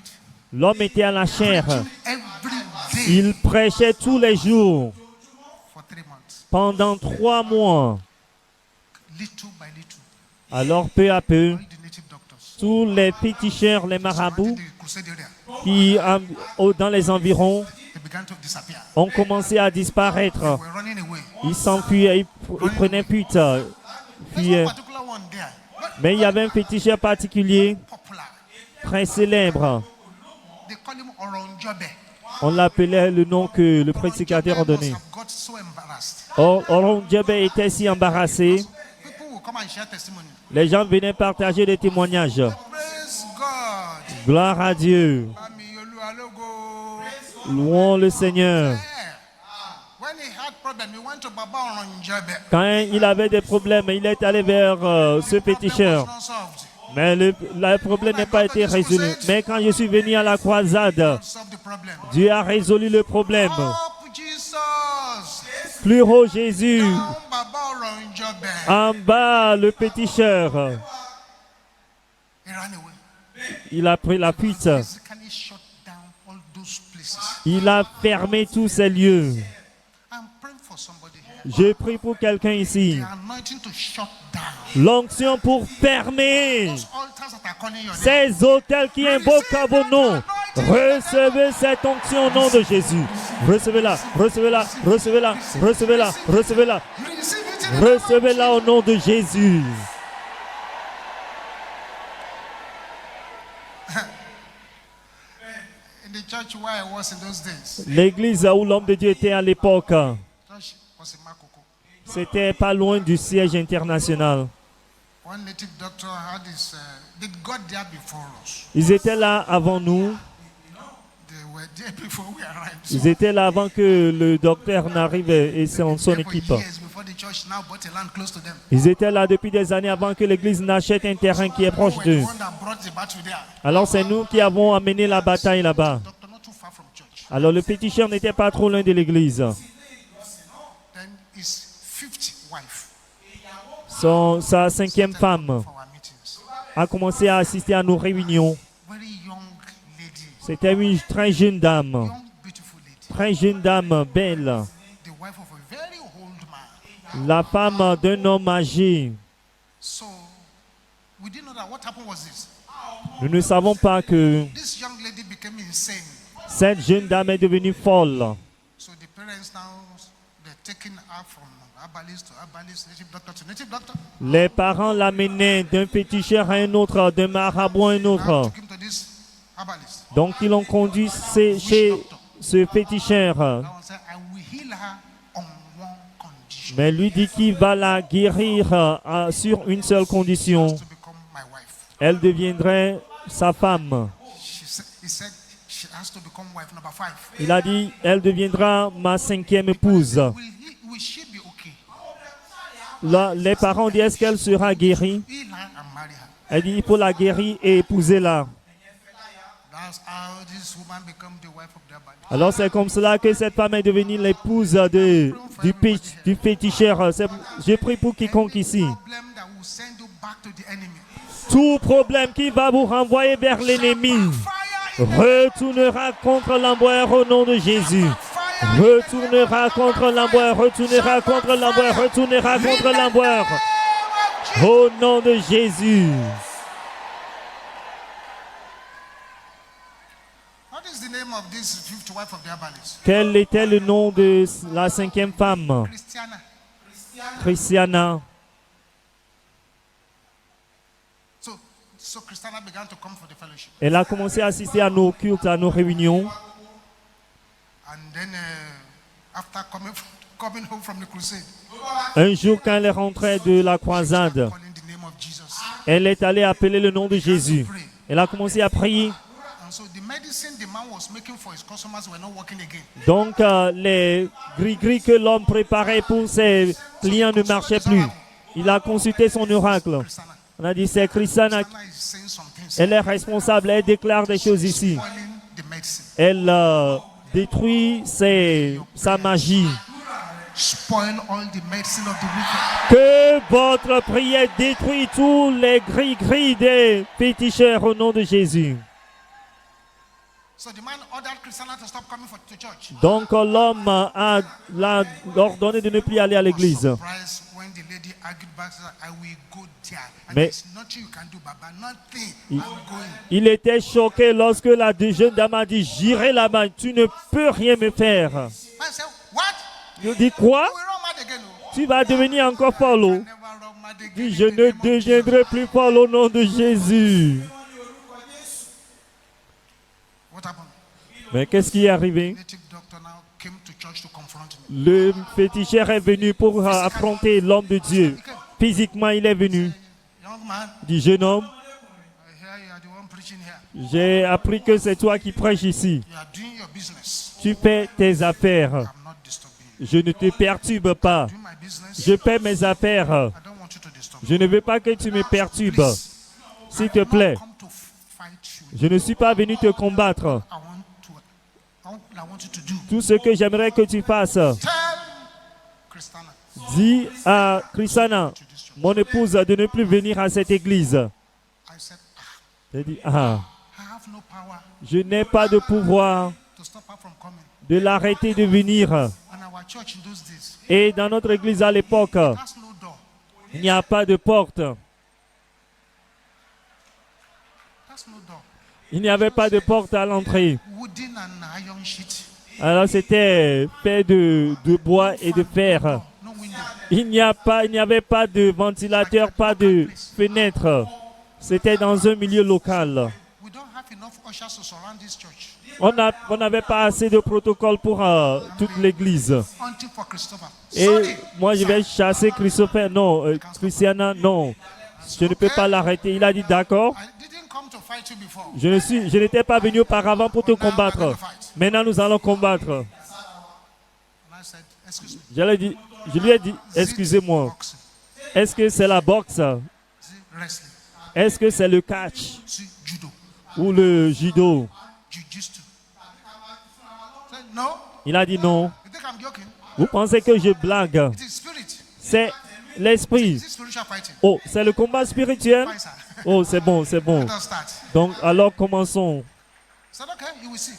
L'homme était à la chair. Every day Il prêchait tous les jours for 3 months. pendant 3 mois. Little by little, Alors, peu à peu, all the native doctors tous les féticheurs, les marabouts surrounded the crusade area. qui, dans les environs, They began to disappear. ont commencé à disparaître. They were running away. Ils s'enfuyaient, ils prenaient fuite. There's fuyaient. one particular one there, Mais il y avait un féticheur particulier, popular. très célèbre. They call him Oronjobe. On l'appelait le nom que le prédicateur a Oronjobe donné. must have got so embarrassed. Oron Djebe était si embarrassé. People will come and share testimony. Les gens venaient partager des témoignages. Praise God. Gloire à Dieu. Ami Oluwalogo. Louons le Seigneur. Yeah. When he had problem, he went to Baba Oronjobe. Quand il avait des problèmes, il est allé vers ce féticheur. Not solved. Mais le problème n'a pas été résolu. Mais quand je suis venu à la croisade, Solve the problem. Dieu a résolu le problème. Up Jesus. Plus haut Jésus, Down Baba Oronjobe. en bas le féticheur. He ran away. Il a pris la fuite. Physically shut down all those places. Il a fermé tous ces lieux. I'm praying for somebody here. Je prie pour quelqu'un ici. The anointing to shut down. L'onction pour fermer Those altars that are calling your name. ces hôtels qui invoquent à vos noms. Recevez cette onction au nom de Jésus. Recevez-la, recevez-la, recevez-la, recevez-la, recevez-la. Receive it in the Recevez-la au nom de Jésus. in the church where I was in those days. L'église où l'homme de Dieu était à l'époque, Church was in Makoko. c'était pas loin du siège international. One native doctor had his. They got there before us. Ils étaient là avant nous. They were there before we arrived. So Ils étaient là avant que le docteur n'arrive et son there for équipe. years before the church now bought a land close to them. Ils étaient là depuis des années avant que l'église n'achète un terrain qui est We proche were d'eux. the one that brought the battle there. Alors c'est nous qui avons amené la bataille là-bas. Doctor not too far from church. Alors le féticheur n'était pas trop loin de l'église. Then his fifth wife Sa cinquième femme for our meetings. a commencé à assister à nos réunions. Very young lady, C'était une très jeune dame. young beautiful lady, Très jeune dame, belle. the wife of a very old man. La femme d'un homme âgé. So we didn't know that. What happened was this: Nous ne savons pas que this young lady became insane. cette jeune dame est devenue folle. So the parents now they're taking her from herbalist to herbalist, native doctor to native doctor. Les parents l'amenaient d'un féticheur à un autre, d'un marabout à un Now autre. took him to this herbalist. Donc ils l'ont conduit chez ce féticheur. That one said, I will heal her on one condition: Mais lui dit qu'il va la guérir sur une seule condition. to become my wife. Elle deviendrait sa femme. He said she has to become wife number 5. Il a dit, elle deviendra ma cinquième épouse. Will she be okay? Là, les parents disent, est-ce qu'elle sera guérie? Heal her and marry her. Elle dit, il faut la guérir et épouser-la. That's how this woman became the wife of the herbalist. Alors c'est comme cela que cette femme est devenue l'épouse du féticheur. Je prie pour quiconque ici. Problem that will send you back to the enemy. Tout problème qui va vous renvoyer vers l'ennemi Fire in retournera contre l'empereur au nom de Jésus. fire Retournera contre l'empereur, retournera contre l'empereur, retournera contre l'empereur. Au nom de Jésus. What is the name of this fifth wife of the herbalist? Quel était le nom de la cinquième femme? Christiana. Christiana. So Christiana began to come for the fellowship. Elle a commencé à assister à nos cultes, à nos réunions. And then after coming home from the crusade, Un jour, quand elle est rentrée de la croisade, calling the name of Jesus. elle est allée appeler le nom de Jésus. Elle a commencé à prier. And so the medicine the man was making for his customers were not working again. Donc, les gris-gris que l'homme préparait pour ses clients ne marchaient plus. Il a consulté son oracle. Christiana. On a dit, c'est Christiana. Christiana is saying some things. Elle est responsable. Elle déclare des choses ici. Spoiling the medicine. Elle détruit sa magie. Spoil all the medicine of the wicked. Que votre prière détruit tous les gris-gris des féticheurs au nom de Jésus. So the man ordered Christiana to stop coming to church. Donc l'homme a ordonné de ne plus aller à l'église. Surprised when the lady argued back, said, I will go there. And Mais- there's nothing you can do, Baba. Nothing. I'm going. Il était choqué lorsque la jeune dame a dit, j'irai là-bas, tu ne peux rien me faire. Man said, what? Il dit, quoi? You will run mad again. Oh. Tu vas devenir encore folle. Never run mad again. Il dit, in je the ne name of deviendrai plus folle au nom de Jésus. Jesus. What happened? Mais qu'est-ce qui est arrivé? Native doctor now came to church to confront me. Le féticheur est venu pour affronter l'homme de Dieu. He came. Physiquement, il est venu. Young man, Il dit, jeune homme, I hear you are the one preaching here. j'ai appris que c'est toi qui prêches ici. You are doing your business. Tu fais tes affaires. I'm not disturbing you. Je ne te perturbe pas. Do my business. Je fais mes affaires. I don't want you to disturb me. Je ne veux pas que tu me perturbes. S'il te plaît, Come to fight you. je ne suis pas venu te combattre. All I want you to do. Tout ce que j'aimerais que tu fasses, Tell Christiana dis à Christiana, mon épouse, de ne plus venir à cette église. I said, J'ai dit, I have no power je n'ai pas de pouvoir to stop her from coming. de l'arrêter de venir. And our church in those days Et dans notre église à l'époque, has no door. il n'y a pas de porte. Has no door. Il n'y avait pas de porte à l'entrée. Wooden and iron sheet. Alors c'était fait de bois et de fer. No window. Il n'y avait pas de ventilateur, pas de fenêtre. C'était dans un milieu local. We don't have enough ushers to surround this church. On n'avait pas assez de protocole pour toute l'église. Until for Christopher. Et Sorry. moi, je vais chasser Christopher. Non, Christiana, non. Je ne peux pas l'arrêter. Il a dit d'accord. I didn't come to fight you before. Je n'étais pas venu auparavant pour te combattre. Maintenant, nous allons combattre. And I said, excuse me. Je lui ai dit, excusez-moi. Boxing. Est-ce que c'est la boxe? Is it wrestling? Est-ce que c'est le catch Is it judo? ou le judo? Jiu-jitsu? Said, no. Il a dit non. You think I'm joking? Vous pensez que je blague? It is spirit. C'est l'esprit. It is spiritual fighting. Oh, c'est le combat spirituel? Fine, sir. Oh, c'est bon, c'est bon. Let us start. Donc, alors commençons. I said, okay, you will see.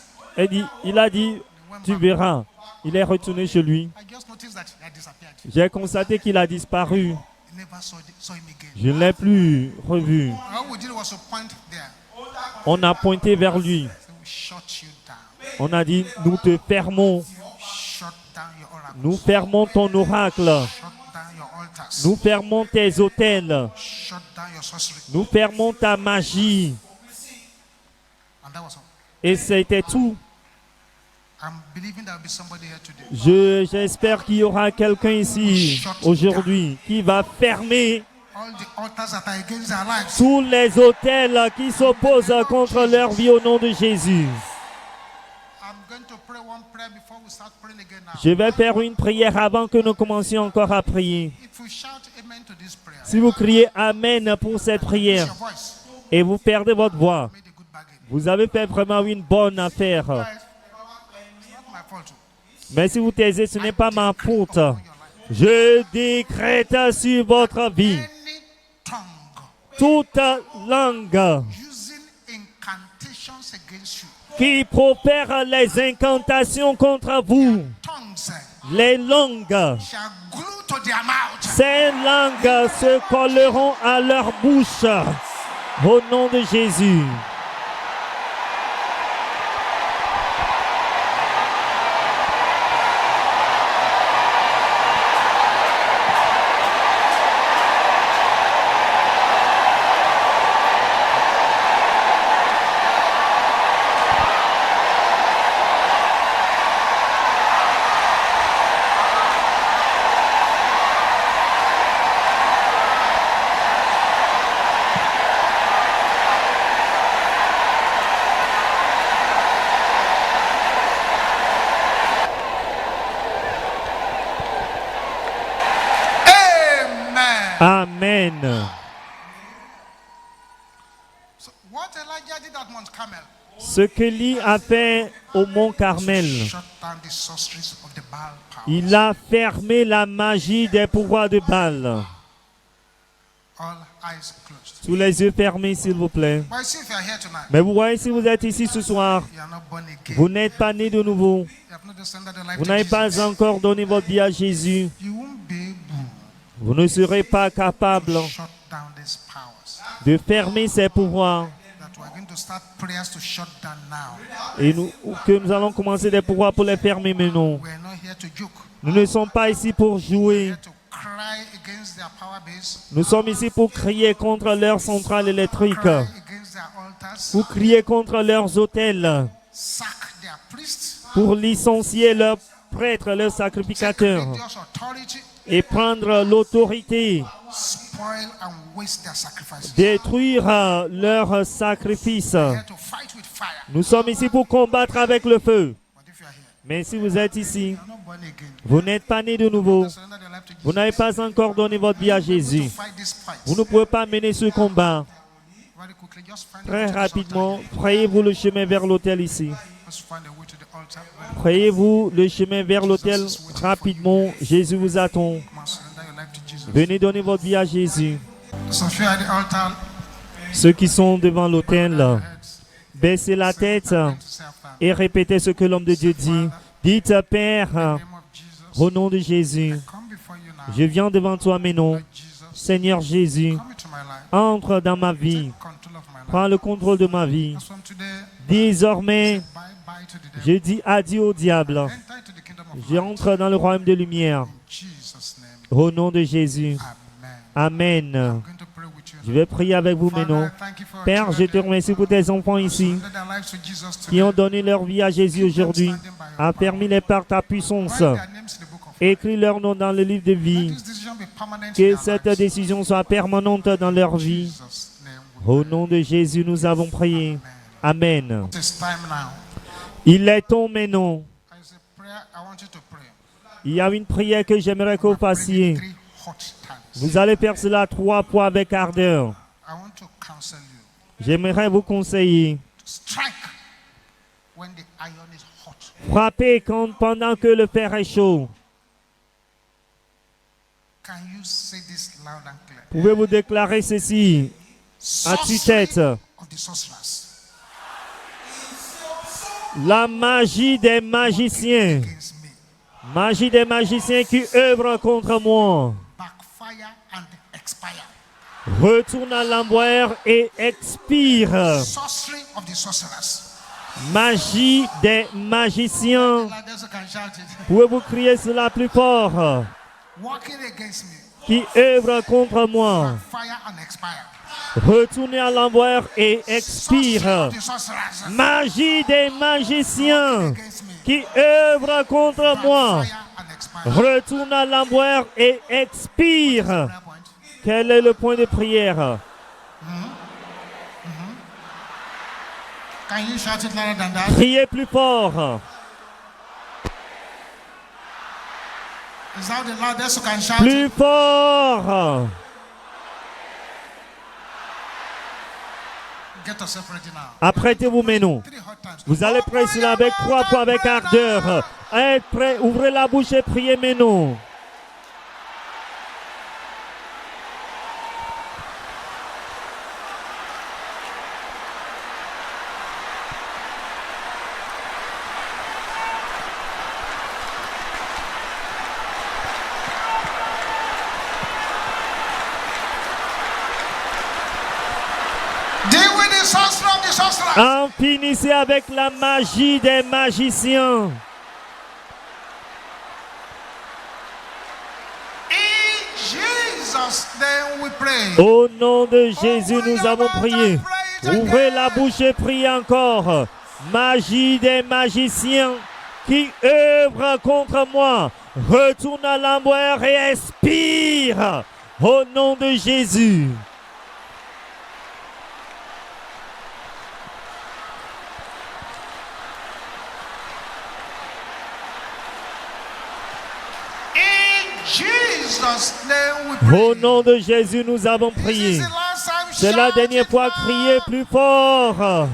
Il a dit, tu verras. Il est retourné chez lui. I just noticed that he had disappeared. J'ai constaté qu'il a disparu. I never saw him again. Je ne l'ai plus revu. All we did was to point there. On a pointé vers lui. So we shut you down. On a dit, nous te fermons. Shut down your oracles. Nous fermons ton oracle. Shut down your altars. Nous fermons tes autels. Shut down your sorcery. Nous fermons ta magie. And that was all. Et c'était tout. I'm believing there will be somebody here today. J'espère qu'il y aura quelqu'un ici aujourd'hui qui va fermer All the altars that are against our lives. tous les autels qui s'opposent contre leur vie au nom de Jésus. I'm going to pray one prayer before we start praying again now. Je vais faire une prière avant que nous commencions encore à prier. If we shout amen to this prayer, Si vous criez Amen pour cette use prière your voice. et vous perdez votre voix, Made a good bargain. vous avez fait vraiment une bonne affaire. Guys, it's not my fault. Mais si vous taisez, ce n'est pas ma faute. Je décrète sur votre vie Any tongue toute langue using incantations against you, qui profère les incantations contre vous, tongues les langues, shall glue to their mouth. ces langues se colleront à leur bouche au nom de Jésus. Amen. Amen. So what Elijah did at Mount Carmel, Ce qu'Élie a fait au mont Carmel, shut down the sorceries of the Baal power. il a fermé la magie des pouvoirs de Baal. All eyes closed. Sous les yeux fermés, s'il vous plaît. But see if you are here tonight, Mais vous voyez, si vous êtes ici ce soir, you are not born again. vous n'êtes pas né de nouveau. You have not just surrendered your life Vous to n'avez Jesus. pas encore donné votre vie à Jésus. You won't be able Vous ne serez pas capable to shut down these powers. de fermer ces pouvoirs. That we are going to start prayers to shut down now. Et que nous allons commencer des pouvoirs pour les fermer maintenant. We are not here to joke. Nous ne sommes pas ici pour We jouer. are here to cry against their power base, Nous sommes ici pour crier contre leur centrale électrique. cry against their altars, Pour crier contre leurs autels. sack their priests, Pour licencier leurs prêtres, leurs sacrificateurs. religious authority, Et prendre l'autorité. spoil and waste their sacrifices. Détruire leurs sacrifices. We are here to fight with fire. Nous sommes ici pour combattre avec le feu. But if you are here, Mais si vous êtes ici, You are not born again. vous n'êtes pas né de nouveau, Surrender your life to vous Jesus. n'avez pas encore donné votre vie à You will be able Jésus. to fight this fight. Vous ne pouvez pas mener ce combat. Very quickly, just find a Très way to this rapidement, altar. frayez-vous le chemin vers l'autel ici. Just find a way to the altar. Frayez-vous le chemin vers l'autel rapidement. Jésus vous attend. Come on, surrender your life to Jesus. Venez donner votre vie à Jésus. So if you are at the altar, Ceux qui sont devant l'autel, heads, baissez la tête to say after me. et répétez ce que l'homme de Dieu dit. Dites, Père, In the name of Jesus, au nom de Jésus, come before you now. je viens devant toi maintenant. Jesus, Seigneur Jésus, come into my life. entre dans ma vie. Take control of my life. Prends le contrôle de ma vie. As from today, Désormais, bye bye to the devil. je dis adieu au diable. Enter into the kingdom of light. J'entre dans le royaume de lumière. In Jesus' name, Au nom de Jésus. amen. Amen. I'm going to pray with you Je now. vais prier avec vous Father, maintenant. I thank you for your Père, je te children remercie pour tes enfants ici that their lives to Jesus qui ont today. donné leur vie à Jésus aujourd'hui. Affermis-les par ta puissance. Write their names in the book of life. Écris leur nom dans le livre de Let vie. this decision be permanent in Que their cette lives. décision soit permanente dans leur In vie. Jesus' name we Au nom de Jésus, nous avons prié. Amen. pray. It's time now. Il est temps maintenant. As a prayer, I want you to pray. Il y a une prière que j'aimerais que vous Pray fassiez. 3 hot times. Vous allez faire cela 3 fois avec ardeur. I want to counsel you. J'aimerais vous conseiller. Strike when the iron is hot. Frappez pendant que le fer est chaud. Can you say this loud and clear? Pouvez-vous déclarer ceci à tue-tête? Of the sorcerers La magie des magiciens. against me Magie des magiciens qui œuvrent contre moi. backfire and expire. Retourne à l'envoyer et expire. Sorcery of the sorcerers. Magie des magiciens. Like this, you can shout it. Pouvez-vous crier cela plus fort? Working against me. Qui œuvrent contre moi. Fire and expire. Retournez à l'envoyer et Sorcery expire. of the sorcerers. Magie des magiciens Against me. qui œuvrent contre moi. Fire and expire. Retourne à l'envoyer et expire. Prayer point. Quel est le point de prière? Can you shout it louder than that? Priez plus fort. Is that the loudest you can shout Plus it? fort. Get yourself ready now. Apprêtez-vous maintenant. 3 hot times. Vous allez prier cela avec 3 fois avec ardeur. Être prêt, ouvrez la bouche et priez maintenant. Deal with the sorcerer of the sorcerers. En finissez avec la magie des magiciens. In Jesus' name we pray. Au nom de Jésus, nous avons prié. Ouvrez la bouche et priez encore. Magie des magiciens qui œuvrent contre moi. Retourne à l'envoyer et expire. Au nom de Jésus. In Jesus' name we pray. Au nom de Jésus, nous avons This prié. is the last time. C'est la Shout dernière it fois, loud. criez plus fort.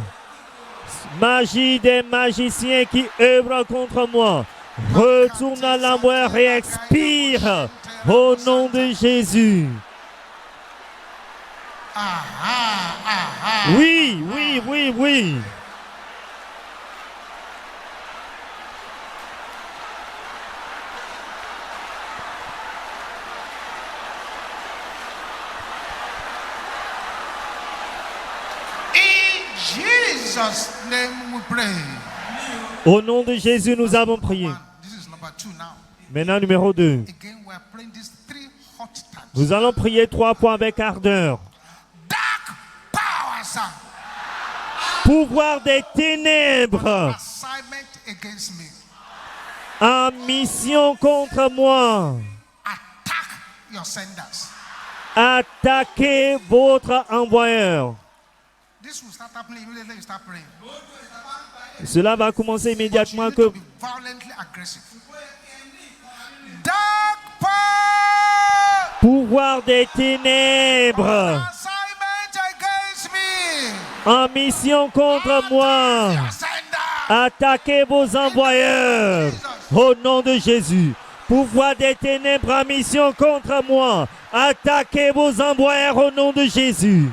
Magie des magiciens qui œuvrent contre moi. Retourne à l'envoyer et expire. Au nom de Jésus. Ah, ah, ah, ah. Oui, oui, oui, oui. In Jesus' name we pray. Au nom de Jésus, nous avons prié. One. This is number 2 now. Maintenant, numéro 2. Again, we are praying these 3 hot times. Nous allons prier 3 fois avec ardeur. Dark powers. Pouvoir des ténèbres Assignment against me. en mission contre moi. Attack your senders. Attaquez votre envoyeur. This will start happening immediately you start praying. Cela va commencer But you immédiatement need to que be violently aggressive. Dark power, pouvoir des ténèbres assignment against me. en mission contre moi. Your sender. Attaquez vos envoyeurs au nom de Jésus. Pouvoir des ténèbres en mission contre moi. Attaquez vos envoyeurs au nom de Jésus.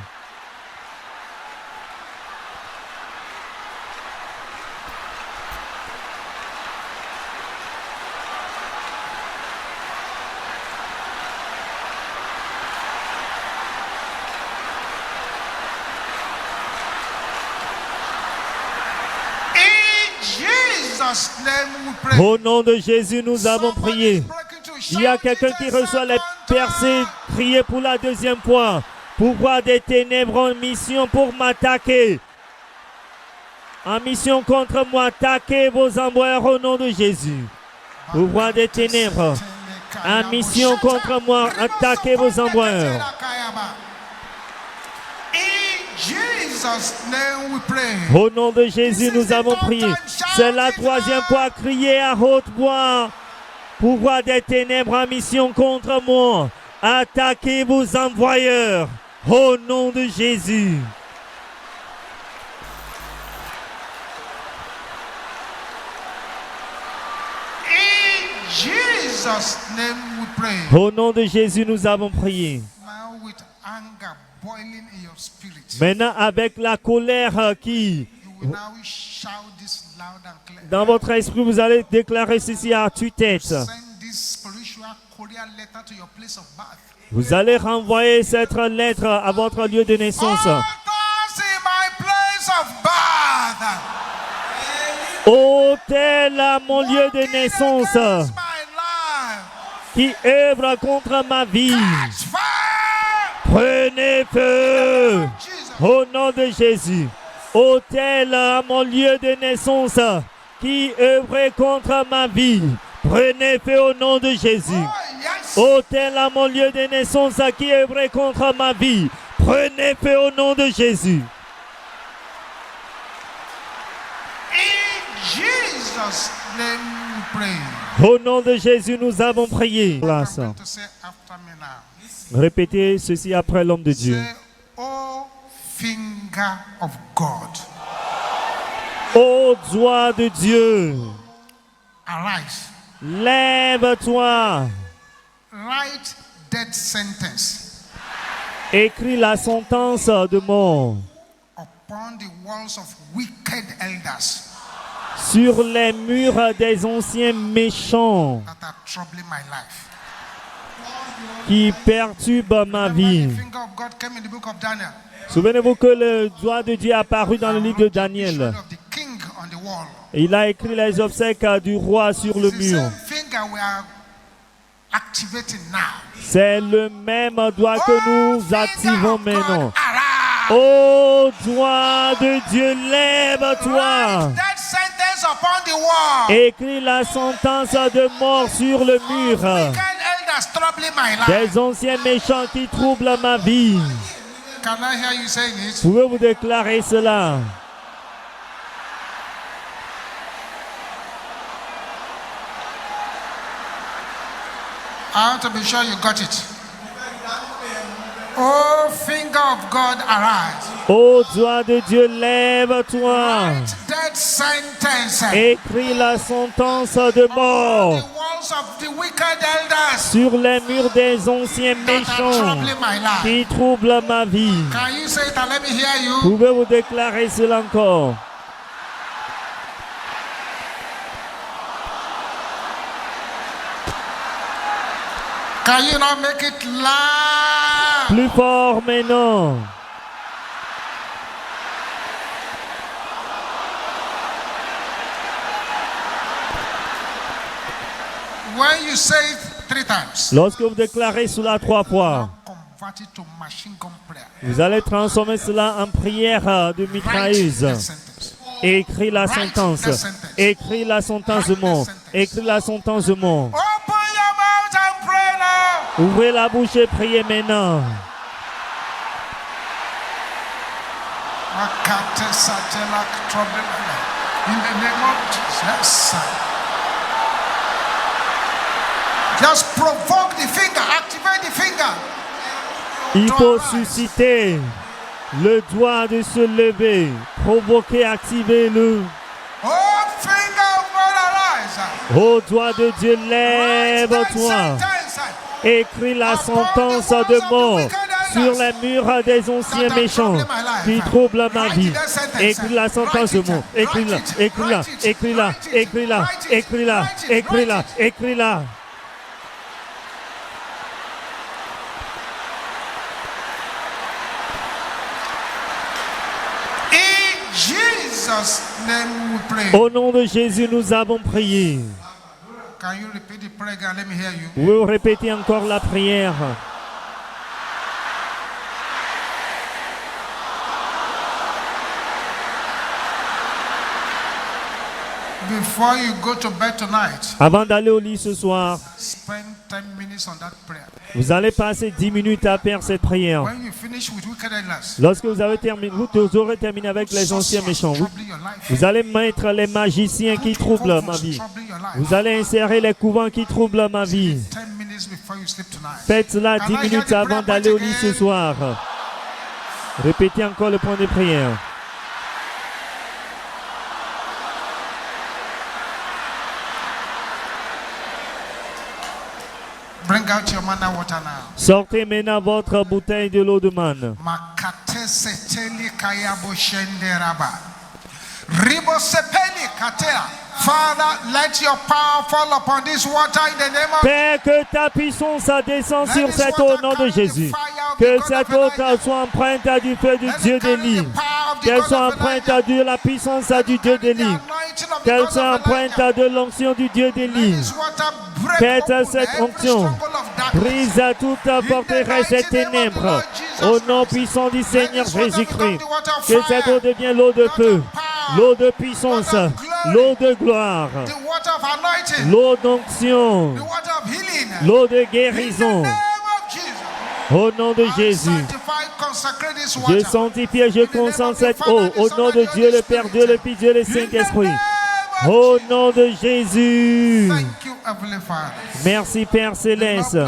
In Jesus' name we pray. Au nom de Jésus, nous avons Somebody prié. is breaking through. Il y a Shout quelqu'un it qui a reçoit les second percées. time. Priez pour la deuxième fois. Pouvoir des ténèbres en mission pour m'attaquer. En mission contre moi, attaquez vos envoyeurs au nom de Jésus. Pouvoir des ténèbres en mission contre moi, attaquez vos envoyeurs. In Jesus' name we pray. Au nom de Jésus, nous avons prié. C'est la troisième fois, criez à haute voix. Pouvoir des ténèbres en mission contre moi, attaquez vos envoyeurs. Au nom de Jésus. In Jesus' name we pray. Au nom de Jésus, nous avons prié. Now with anger boiling in your spirit, Maintenant, avec la colère qui, you will now shout this loud and clear. dans votre esprit, vous allez déclarer ceci à tue-tête. Send this spiritual courier letter to your place of birth. Vous allez renvoyer cette lettre à votre lieu de naissance. Altars in my place of birth. Autel à mon lieu de Working naissance against my life. qui œuvre contre ma vie. Catch fire. Prenez feu Jesus. au nom de Jésus. Autel à mon lieu de naissance qui œuvre contre ma vie. Prenez feu au nom de Jésus. Oh, yes. Autel à mon lieu de naissance qui œuvre contre ma vie. Prenez feu au nom de Jésus. In Jesus' name we pray. Au nom de Jésus, nous avons prié. What I'm going to say after me now. Répétez ceci après l'homme de Dieu. Say, oh finger of God, Ô doigt de Dieu, arise. lève-toi. Write death sentence Écris la sentence de mort upon the walls of wicked elders sur les murs des anciens méchants that are troubling my life. qui perturbent ma vie. The finger of God came in the book of Daniel. Souvenez-vous que le doigt de Dieu est apparu dans le livre de Daniel. Of the king on the wall. Il a écrit les obsèques du roi sur le The mur. same finger we are activating now. C'est le même doigt que nous activons maintenant. Arise. Ô doigt de Dieu, lève-toi. Write death sentence upon the wall. Écris la sentence de mort sur le mur Wicked elders troubling my life. des anciens méchants qui troublent ma vie. Can I hear you saying it? Pouvez-vous déclarer cela? I want to be sure you got it. Oh, finger of God, arise. Ô doigt de Dieu, lève-toi. Write death sentence Écris la sentence de mort the walls of the wicked elders sur les murs des anciens that are méchants troubling my life. qui troublent ma vie. Can you say it and let me hear you? Pouvez-vous déclarer cela encore? Can you not make it loud? Plus fort maintenant. When you say it 3 times, Lorsque vous déclarez cela 3 fois, convert it to machine gun prayer. vous allez transformer cela en prière de Write mitrailleuse. death sentence. Écris la sentence. Écris la sentence de mort. Écris la sentence de mort. Open your mouth and pray now. Ouvrez la bouche et priez maintenant. Makate satelak troubling my life. In the name of Jesus. Just provoke the finger, activate the finger. Il faut susciter le doigt de se lever, provoquer, activer le. Oh, finger of God, arise. Ô doigt de Dieu, lève-toi. Write that sentence. Écris la sentence de mort sur les murs des anciens méchants qui troublent ma vie. Écris la sentence de mort. Écris-la, écris-la, écris-la, écris-la, écris-la, écris-la, écris-la. In Jesus' name we pray. Au nom de Jésus, nous avons prié. Can you repeat the prayer again? Let me hear you. Vous répétez encore la prière. Before you go to bed tonight, Avant d'aller au lit ce soir, spend 10 minutes on that prayer. vous allez passer 10 minutes à faire cette prière. When you finish with wickedness, Lorsque vous aurez terminé avec les anciens méchants, troubling your life, vous allez mettre les magiciens qui troublent ma vie. troubling your life. Vous allez insérer les couvents qui troublent ma vie. 10 minutes before you sleep tonight. Faites cela 10 minutes avant d'aller au lit ce soir. Répétez encore le point de prière. Bring out your manna water now. Sortez maintenant votre bouteille de l'eau de manne. Makate seteli kayabo shenderaba. Ribo sepeli katea. Father, let your power fall upon this water in the name of Père, que ta puissance descende sur cette eau au nom de Jésus. Que cette eau soit empreinte du feu du Dieu d'Élie. Qu'elle soit empreinte de la puissance du Dieu d'Élie. Qu'elle soit empreinte de l'onction du Dieu d'Élie. Faites cette onction. Brise à toute forteresse et ténèbres. Au nom puissant du Seigneur Jésus-Christ. Que cette eau devienne l'eau de feu, l'eau de puissance, l'eau de gloire, the water of anointing, l'eau d'onction, the water of healing. l'eau de In the guérison. name of Jesus. Au nom de Jésus. Sanctify, consecrate this Je water. sanctifie et je consacre cette eau au nom de Dieu le Père, Dieu le Fils, Dieu le Saint-Esprit. Au nom de Jésus. Thank you, Heavenly Father. Merci Père Céleste.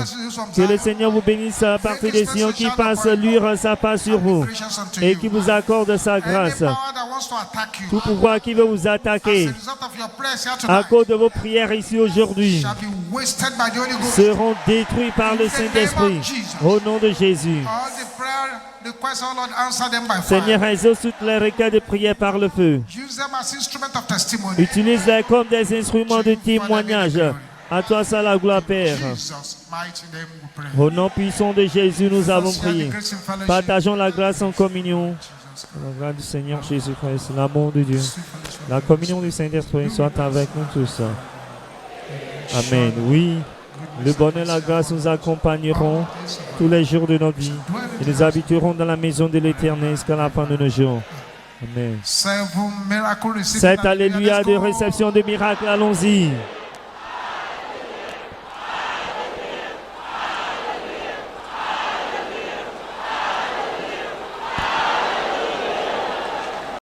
Que le Seigneur vous bénisse à partir des Sion, qui fasse luire sa face sur vous Gracious unto et you. qui vous accorde sa Any grâce. power that wants to attack you, Tout pouvoir qui veut vous as a attaquer result of your prayers here à tonight, cause de vos prières ici aujourd'hui shall be wasted by the Holy Ghost. seront détruits par le Saint-Esprit. Au nom de Jésus. All the prayer requests, oh Lord, answer them by Seigneur, fire. exauce toutes les requêtes de prière par le feu. Use them as instrument of testimony. Utilise-les comme des instruments de témoignage. À toi, ça la gloire, Père. Jesus' mighty name we pray. Au nom puissant de Jésus, nous avons Share the prié. grace in fellowship. Partageons la grâce en communion. La grâce du Seigneur Jésus-Christ, l'amour de Dieu, la communion du Saint-Esprit soit avec nous tous. Amen. Oui, le bonheur et la grâce nous accompagneront tous les jours de notre vie et nous habiterons dans la maison de l'Éternel jusqu'à la fin de nos jours. Amen. Seven miracle receiving. Cet Hallelujah. alléluia Let's de go. réception de miracles, allons-y.